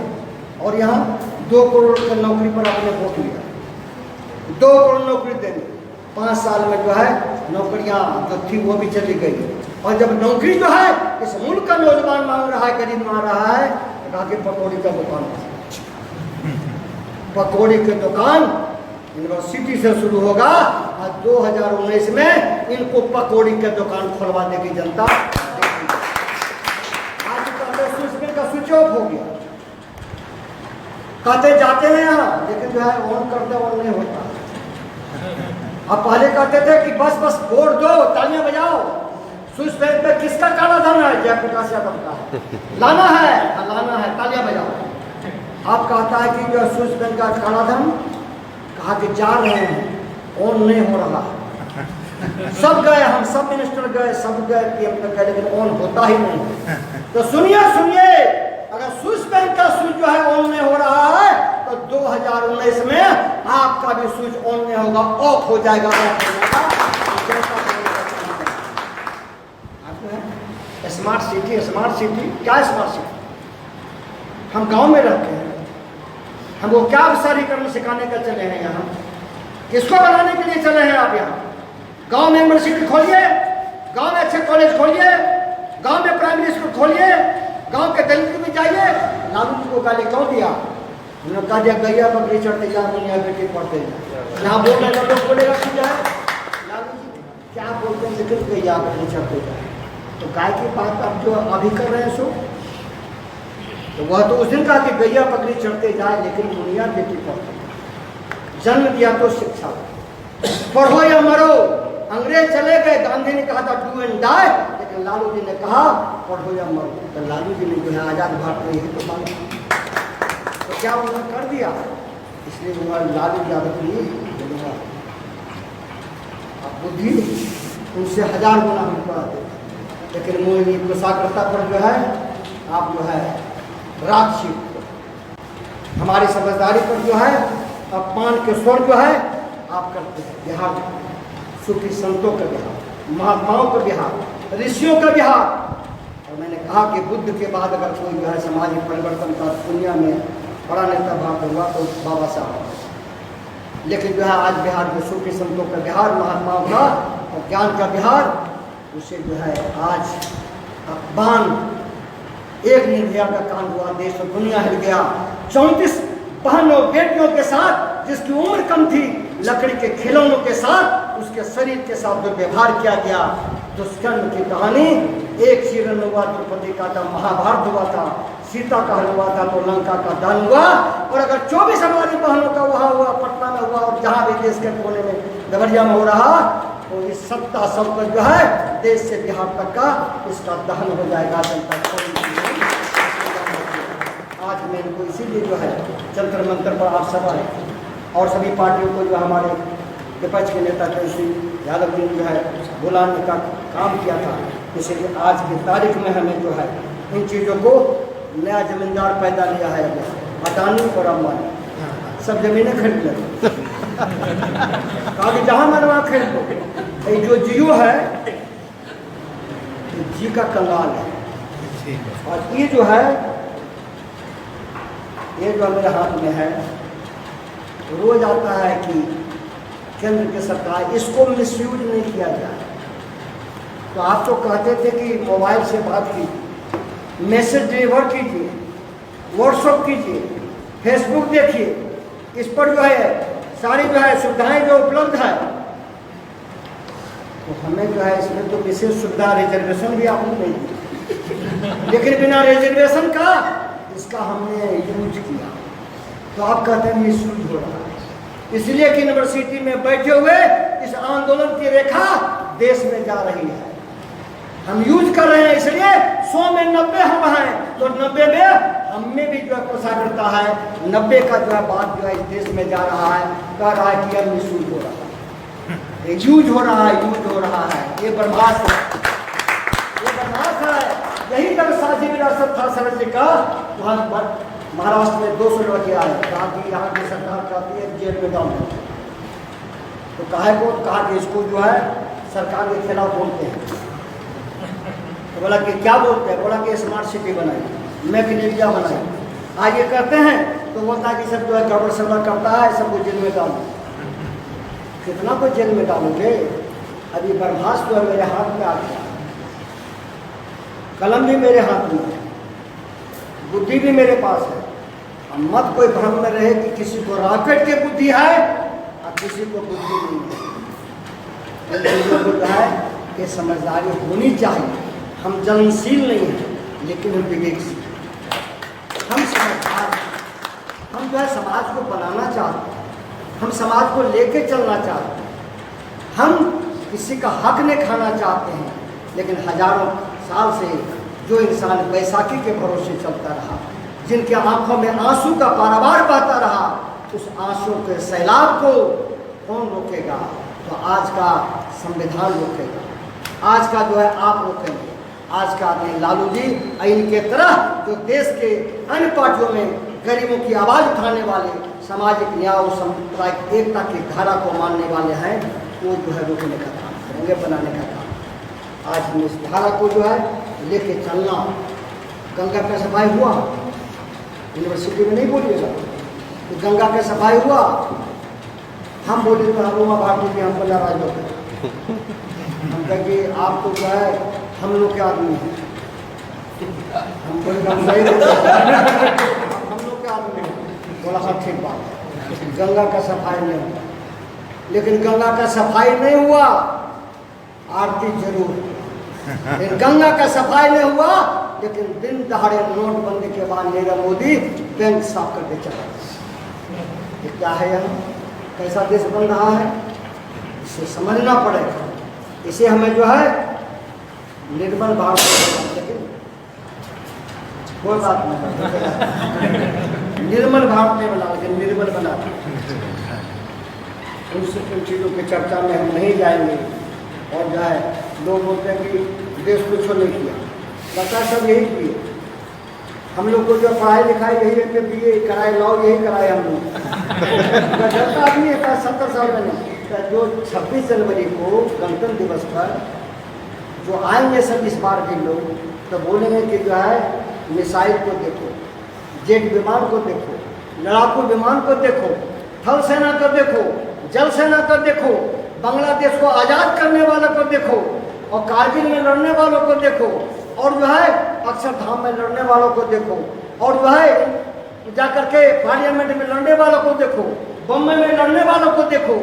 और यहाँ 2 करोड़ की नौकरी पर आपने वोट लिया, 2 करोड़ नौकरी देंगे। 5 साल में जो है नौकरियाँ जो थी वो भी चली गई। और जब नौकरी जो है इस मुल्क का नौजवान मांग रहा है, गरीब मांग रहा है, तो कहा कि पकौड़ी का दुकान, पकौड़ी की दुकान यूनिवर्सिटी से शुरू होगा, और 2019 में इनको पकौड़ी के दुकान खुलवा देगी जनता। आज का स्विच ऑफ हो गया, कहते जाते हैं यहाँ, लेकिन जो है ऑन करते ऑन नहीं होता। अब पहले कहते थे कि बस बस वोट दो, तालियां बजाओ। स्विच बैंक पे किसका काला धन है? जयप्रकाश यादव का है। लाना है, लाना है, तालियां बजाओ। आप कहता है कि जो स्विच बैंक का काला धन, कहा कि जा रहे हैं, ऑन नहीं हो रहा। सब गए, हम सब मिनिस्टर गए, सब गए पीएम तक गए, लेकिन ऑन होता ही नहीं। तो सुनिए सुनिए, अगर स्विस बैंक का स्विच जो है ऑन नहीं हो रहा है, तो 2019 में आपका भी स्विच ऑन नहीं होगा, ऑफ हो जाएगा। स्मार्ट सिटी, स्मार्ट सिटी क्या स्मार्ट सिटी? हम गांव में रहते हैं, हमको क्या शहरीकरण सिखाने का चले हैं यहाँ? किसको बनाने के लिए चले हैं आप यहाँ? गांव में यूनिवर्सिटी खोलिए, गांव में अच्छे कॉलेज खोलिए, गांव में प्राइमरी स्कूल खोलिए, गांव के दलित में जाइए। लालू जी को गाली क्यों दिया? उन्होंने कहा दिया गैया बकरी चढ़ते जा, दुनिया बेटी पढ़ते जा। यहाँ बोल रहे लोग बोलेगा कि जो है लालू जी क्या बोलते हैं, लेकिन गैया बकरी चढ़ते जाए। तो गाय की बात आप जो अभी कर रहे हैं सो, तो वह तो उस दिन कहा कि गैया बकरी चढ़ते जाए, लेकिन दुनिया बेटी पढ़ते जाए। जन्म दिया तो शिक्षा, पढ़ो या मरो। अंग्रेज चले गए, गांधी ने कहा था डू एंड डाई, लेकिन लालू जी ने कहा पढ़ो या मरो। तो लालू जी ने जो है आजाद भारत में यही तो मांगा, तो क्या उन्होंने कर दिया? इसलिए उन्होंने लालू जी आदत नहीं बोलूँगा, आप बुद्धि उनसे 1000 गुना हम पढ़ाते, लेकिन मोहिनी कुशाग्रता पर जो है आप जो है राग सीखते, हमारी समझदारी पर जो है अपमान के स्वर जो है आप करते हैं। बिहार सूफी संतों का बिहार, महात्माओं का बिहार, ऋषियों का बिहार। और मैंने कहा कि बुद्ध के बाद अगर कोई जो है सामाजिक परिवर्तन का दुनिया में बड़ा नेता भारत हुआ तो बाबा साहब। लेकिन जो है आज बिहार में सूफी संतों का बिहार, महात्माओं का और ज्ञान का बिहार, उसे जो है आज अपमान एक निर्भया का कांड हुआ, देश और दुनिया हिल गया। 34 बहनों बेटियों के साथ, जिसकी उम्र कम थी, लकड़ी के खिलौनों के साथ, उसके शरीर के साथ दुर्व्यवहार किया गया। दुष्कर्म की कहानी एक चीरन हुआ, द्रौपदी का था, महाभारत हुआ था, सीता का हल हुआ था, तो लंका का दान हुआ। और अगर 24 हमारी बहनों का वहाँ हुआ, पटना में हुआ, और जहाँ भी देश के कोने में देवरिया में हो रहा, तो इस सत्ता सब पर जो है देश से बिहार तक का इसका दहन हो जाएगा। जनता आज मैं इनको इसीलिए जो है जंतर मंतर पर आप सब आए और सभी पार्टियों को जो हमारे विपक्ष के नेता तेजस्वी यादव जी ने जो है बुलाने का काम किया था। इसलिए आज की तारीख में हमें जो है इन चीज़ों को नया जमींदार पैदा लिया है, अडानी और अंबानी सब जमीनें खरीद लें, कहा कि जहाँ मन वहाँ खरीद लो। ये जो जियो है जी का कंगाल है। और ये जो है ये जो मेरे हाथ में है, रोज आता है कि केंद्र की सरकार इसको मिसयूज नहीं किया जाए। तो आप तो कहते थे कि मोबाइल से बात कीजिए, मैसेज डिलीवर कीजिए, व्हाट्सएप कीजिए, फेसबुक देखिए, इस पर जो है सारी जो है सुविधाएं जो उपलब्ध है। तो हमें जो है इसमें तो विशेष सुविधा रिजर्वेशन भी आपने नहीं दी, लेकिन बिना रिजर्वेशन का इसका हमने यूज किया। तो आप कहते हैं मिसयूज हो रहा है, इसलिए कि यूनिवर्सिटी में बैठे हुए इस आंदोलन की रेखा देश में जा रही है। हम यूज कर रहे हैं, इसलिए 100 में 90 हम हैं, तो 90 में हमें भी जो है कोसाग्रता है। 90 का जो है बात जो है इस देश में जा रहा है, कह रहा है कि यह मिसयूज हो रहा है, यूज हो रहा है, यूज हो रहा है। ये बर्दाश्त है, ये बर्दाश्त है। यही तक साझी विरासत था सरल जी का। वहाँ महाराष्ट्र में 200 लड़के आए, कहा कि यहाँ की सरकार कहती है जेल में डाल दें। तो कहा कि इसको जो है सरकार के खिलाफ बोलते हैं। तो बोला कि क्या बोलते हैं? बोला कि स्मार्ट सिटी बनाई, मेक इन इंडिया बनाई। आज ये करते हैं तो बोलता है कि सब जो है गड़बड़ सड़बड़ करता है, सबको जेल में डालो। कितना को जेल में डालोगे? अभी बर्दाश्त जो है मेरे हाथ में आ गया, कलम भी मेरे हाथ में है, बुद्धि भी मेरे पास है। अब मत कोई भ्रम में रहे कि किसी को रॉकेट की बुद्धि है और किसी को बुद्धि नहीं है। इन चीज़ों को जो है ये समझदारी होनी चाहिए। हम जलनशील नहीं हैं, लेकिन हम विवेकशील, हम समझदार, हम जो है समाज को बनाना चाहते हैं, हम समाज को लेके चलना चाहते हैं, हम किसी का हक नहीं खाना चाहते हैं। लेकिन हजारों साल से जो इंसान बैसाखी के भरोसे चलता रहा, जिनके आंखों में आंसू का पारावार बहता रहा, उस आंसू के सैलाब को कौन रोकेगा? तो आज का संविधान रोकेगा, आज का जो है आप रोकेंगे। आज का आदमी लालू जी इनके तरह जो देश के अन्य पार्टियों में गरीबों की आवाज़ उठाने वाले, सामाजिक न्याय और सांप्रदायिक एकता की धारा को मानने वाले हैं, वो जो है रोकने का काम करेंगे, बनाने का काम। आज हम इस धारा को जो है लेके चलना। गंगा का सफाई हुआ, यूनिवर्सिटी में नहीं बोलिएगा तो गंगा का सफाई हुआ, हम बोले तो हम भारती जी हमको नाराज होते हैं। हम कहेंगे आप तो जो है हम लोग के आदमी हैं, हम बोले हम सही हम लोग के आदमी हैं। बोला हाँ ठीक बात है, गंगा का सफाई नहीं हुआ। लेकिन गंगा का सफाई नहीं हुआ, आरती जरूर। लेकिन गंगा का सफाई नहीं हुआ, लेकिन दिन दहाड़े नोटबंदी के बाद नीरव मोदी बैंक साफ करके चला। ये क्या है? यहाँ कैसा देश बन रहा है, इसे समझना पड़ेगा। इसे हमें जो है निर्मल भाव से, लेकिन कोई बात नहीं, निर्मल भाव नहीं बना, लेकिन निर्मल बना। उन चीज़ों की चर्चा में हम नहीं जाएंगे। और जो है लोग बोलते हैं कि देश को छोड़ नहीं किया, सरकार सब यही किए। हम लोग को जो पढ़ाई लिखाई यही है, BA कराए, लॉ यही कराए हम लोग। जनता आदमी है 70 साल में नहीं। जो 26 जनवरी को गणतंत्र दिवस पर जो आएंगे सब इस बार भी लोग, तो बोलेंगे कि जो है मिसाइल को देखो, जेट विमान को देखो, लड़ाकू विमान को देखो, थल सेना को देखो, जल सेना को देखो, बांग्लादेश को आज़ाद करने वालों को देखो, और कारगिल में लड़ने वालों को देखो, और जो है अक्षरधाम में लड़ने वालों को देखो, और जो है जाकर के पार्लियामेंट में लड़ने वालों को देखो, बम्बई में लड़ने वालों को देखो।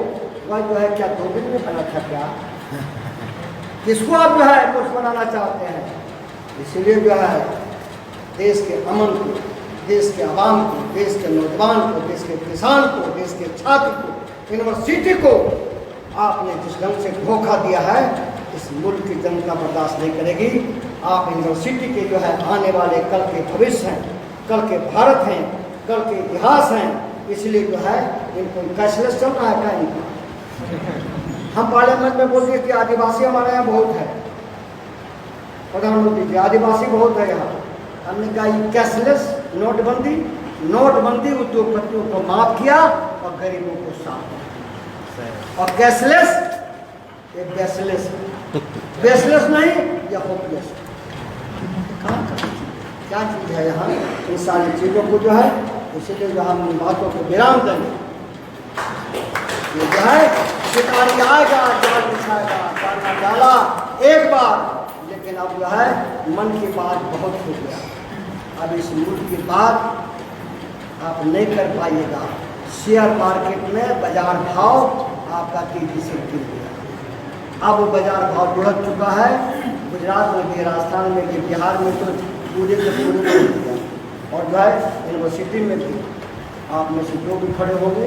वह जो है क्या दो दिन में बना था क्या? किसको आप जो है कुछ बनाना चाहते हैं? इसलिए जो है देश के अमन को, देश के आवाम को, देश के नौजवान को, देश के किसान को, देश के छात्र को, यूनिवर्सिटी को आपने जिस ढंग से धोखा दिया है, इस मुल्क की जनता बर्दाश्त नहीं करेगी। आप यूनिवर्सिटी के जो है आने वाले कल के भविष्य हैं, कल के भारत हैं, कल के इतिहास हैं। इसलिए जो है इनको कैशलेस चल रहा है क्या इनका? हम पार्लियामेंट में बोल दिए कि आदिवासी हमारे यहाँ बहुत है, प्रधानमंत्री जी आदिवासी बहुत है यहाँ। हमने कहा ये कैशलेस नोटबंदी उद्योगपतियों को माफ किया और गरीबों को साफ किया। और कैशलेस ये बेसलेस नहीं या होपलेस, क्या चीज़ है यहाँ? इन सारी चीज़ों को जो है, इसलिए जो हम इन बातों को विराम देंगे। ये जो है शिकारी आएगा, जाल बिछाएगा, डालना डाला एक बार, लेकिन अब जो है मन की बात बहुत हो गया। अब इस मुल्क की बात आप नहीं कर पाइएगा। शेयर मार्केट में बाजार भाव आपका तेजी से गिर गया। अब वो बाजार भाव बढ़ चुका है। गुजरात में भी, राजस्थान में भी, बिहार में तो पूरे के पूरे बढ़ गया। और जो है यूनिवर्सिटी में भी आप में से जो भी खड़े होंगे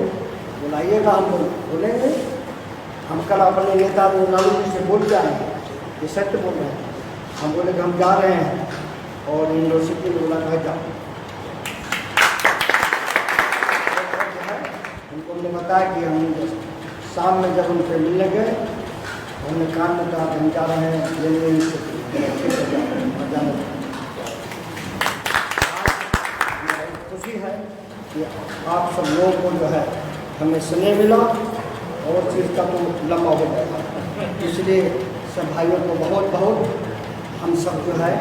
बुलाइएगा, हम लोग बोलेंगे। हम कल अपने नेता लालू जी से बोल के आएंगे, ये सत्य बोल रहे हैं। हम बोले कि हम जा रहे हैं और यूनिवर्सिटी में बोला जाओ। उनको हमने बताया कि हम शाम में जब उनसे मिलने गए, हमने कान में कहा हम जा रहे हैं लेने से खुशी है कि आप सब लोगों को जो है हमें स्नेह मिला और चीज़ का तो लंबा हो जाएगा। इसलिए सब भाइयों को बहुत बहुत हम सब जो है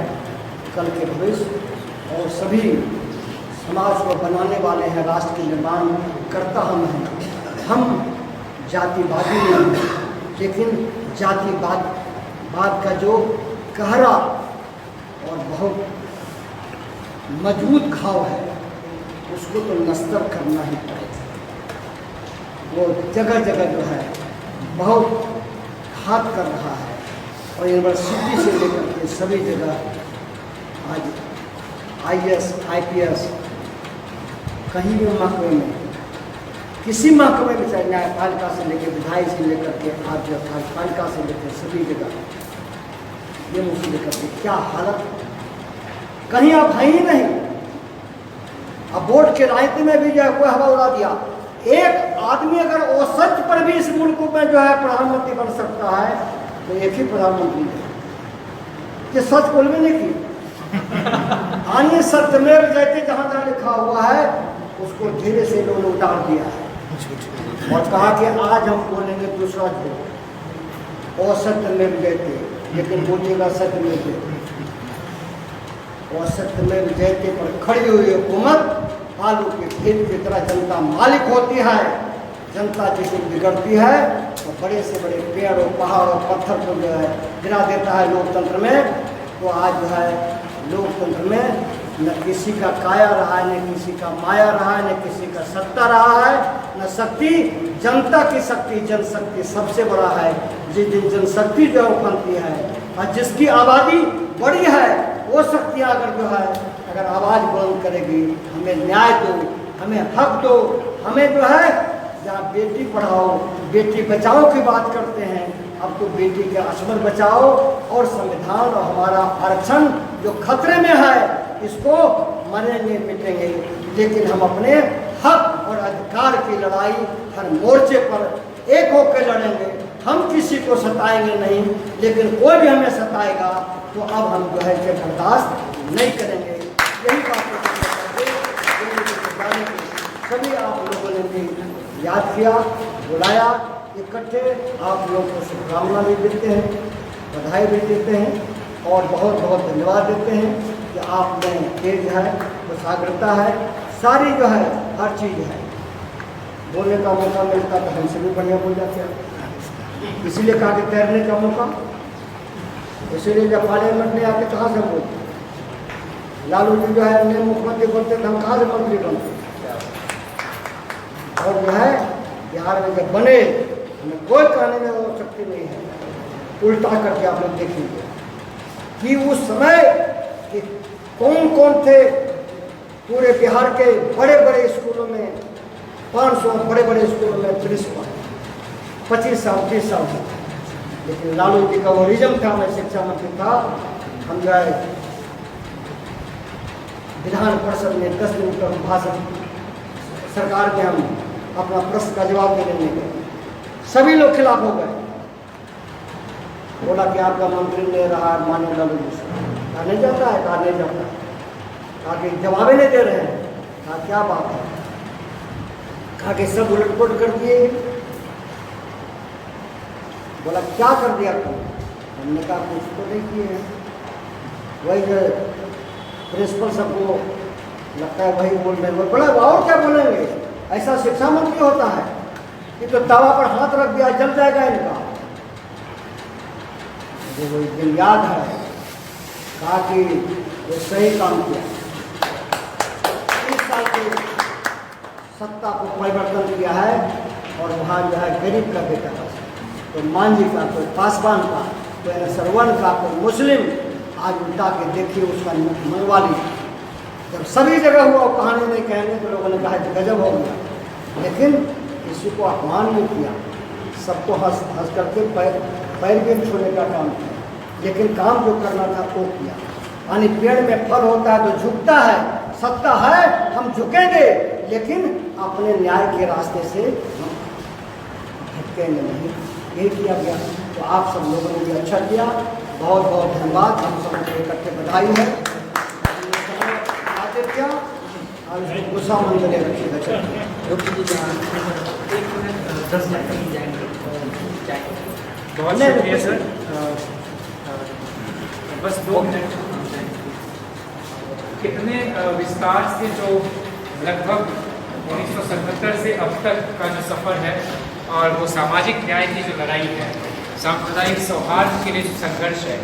कल के भविष्य और सभी समाज को बनाने वाले हैं, राष्ट्र के निर्माण करता हम हैं। हम जातिवादी नहीं हैं, लेकिन जातिवाद का जो गहरा और बहुत मजबूत घाव है उसको तो नस्तर करना ही पड़ेगा। वो जगह जगह जो है बहुत घात कर रहा है और यूनिवर्सिटी से लेकर के सभी जगह आज IAS IPS कहीं भी महकमे में, किसी महकमे में, चाहे न्यायपालिका से लेकर विधायी से लेकर के आज कार्यपालिका से लेकर सभी जगह ये मुझे लेकर के क्या हालत, कहीं आप हैं ही नहीं। अब वोट के राजनीति में भी जो है कोई हवा उड़ा दिया। एक आदमी अगर औसत पर भी इस मुल्क में जो है प्रधानमंत्री बन सकता है तो एक ही प्रधानमंत्री है। ये सच बोल में नहीं की आनी सत्यमेव जयते जहाँ जहाँ लिखा हुआ है उसको धीरे से लोगों ने उतार दिया है और कहा कि आज हम बोलेंगे दूसरा झूठ और सत्यमेव जयते, लेकिन बोलिएगा सत्यमेव जयते। और सत्यमेव जयते पर खड़ी हुई हुकूमत आलू के खेत की तरह जनता मालिक होती है। जनता जिसे बिगड़ती है तो बड़े से बड़े पेड़ और पहाड़ और पत्थर को जो है गिरा देता है लोकतंत्र में। तो आज जो है लोकतंत्र में न किसी का काया रहा है, न किसी का माया रहा है, न किसी का सत्ता रहा है, न शक्ति। जनता की शक्ति, जनशक्ति सबसे बड़ा है। जिस दिन जनशक्ति जो बनती है और जिसकी आबादी बड़ी है वो शक्तियाँ अगर जो है अगर आवाज़ बुलंद करेगी, हमें न्याय दो, हमें हक दो, हमें जो है जहाँ बेटी पढ़ाओ बेटी बचाओ की बात करते हैं, अब तो बेटी के असमर बचाओ और संविधान और हमारा आरक्षण जो खतरे में है इसको मरेंगे मिटेंगे, लेकिन हम अपने हक और अधिकार की लड़ाई हर मोर्चे पर एक होकर लड़ेंगे। हम किसी को सताएंगे नहीं, लेकिन कोई भी हमें सताएगा तो अब हम जो है इसे बर्दाश्त नहीं करेंगे। यही बात सभी आप लोगों ने भी याद किया, बुलाया इकट्ठे, आप लोगों को शुभकामना भी देते हैं, बधाई भी देते हैं और बहुत बहुत धन्यवाद देते हैं कि आपने तेज है, कुशाग्रता है, सारी जो है हर चीज़ है। बोलने का मौका मिलता तो हमसे भी बढ़िया बोल जाते हैं, इसीलिए कहा कि तैरने का मौका, इसीलिए जब पार्लियामेंट में आके कहाँ से बोलते लालू जी जो है नए मुख्यमंत्री बनते थे, हम कहाँ से मंत्री बनते, और जो है बिहार में जब बने हमें कोई कहने में और शक्ति नहीं है। उल्टा करके आप लोग देखेंगे कि उस समय कि कौन कौन थे पूरे बिहार के बड़े बड़े स्कूलों में, 500 बड़े बड़े स्कूलों में प्रिंसिपल 25 साल 30 साल से, लेकिन लालू जी का वो रिजम था, मैं शिक्षा मंत्री था, हम जो है विधान परिषद में 10 दिन का भाषण सरकार के हम अपना प्रश्न का जवाब देने नहीं गए, सभी लोग खिलाफ हो गए। बोला कि आपका मंत्री ले रहा है माने लालू जी से, कहा नहीं जाता है, कहा नहीं जाता है, कहा कि जवाब नहीं दे रहे हैं, कहा क्या बात है, कहा कि सब उलटपुलट कर दिए। बोला क्या कर दिया तुम, हमने कहा कुछ तो नहीं किए हैं, वही जो प्रिंसिपल सबको लगता है वही बोल रहे हैं। बोला और क्या बोलेंगे, ऐसा शिक्षा मंत्री होता है कि तो तवा पर हाथ रख दिया जल जाएगा इनका। मुझे वो एक दिन याद है, कहा कि वो सही काम किया, 30 साल की सत्ता को परिवर्तन किया है, और वहाँ जो है गरीब का बेटा था, तो मांझी का, कोई पासवान का, कोई सरवन का, कोई मुस्लिम, आज उल्टा के देखिए उसका मनवाली। जब सभी जगह हुआ कहानी नहीं कहने तो लोगों ने कहा गजब हो गया, लेकिन किसी को अपमान नहीं किया, सबको हंस हंस करके पैर भी छूने का काम किया, लेकिन काम जो करना था वो किया। यानी पेड़ में फल होता है तो झुकता है, सत्ता है हम झुकेंगे, लेकिन अपने न्याय के रास्ते से हम भटकेंगे नहीं, यही किया गया। तो आप सब लोगों ने भी अच्छा किया, बहुत बहुत धन्यवाद, हम सबको इकट्ठे बधाई है। क्या और गुस्सा मन में रखिएगा, बहुत शुक्रिया सर। बस 2 मिनट। कितने विस्तार से जो लगभग 1977 से अब तक का जो सफ़र है, और वो सामाजिक न्याय की जो लड़ाई है, सांप्रदायिक सौहार्द के लिए जो संघर्ष है,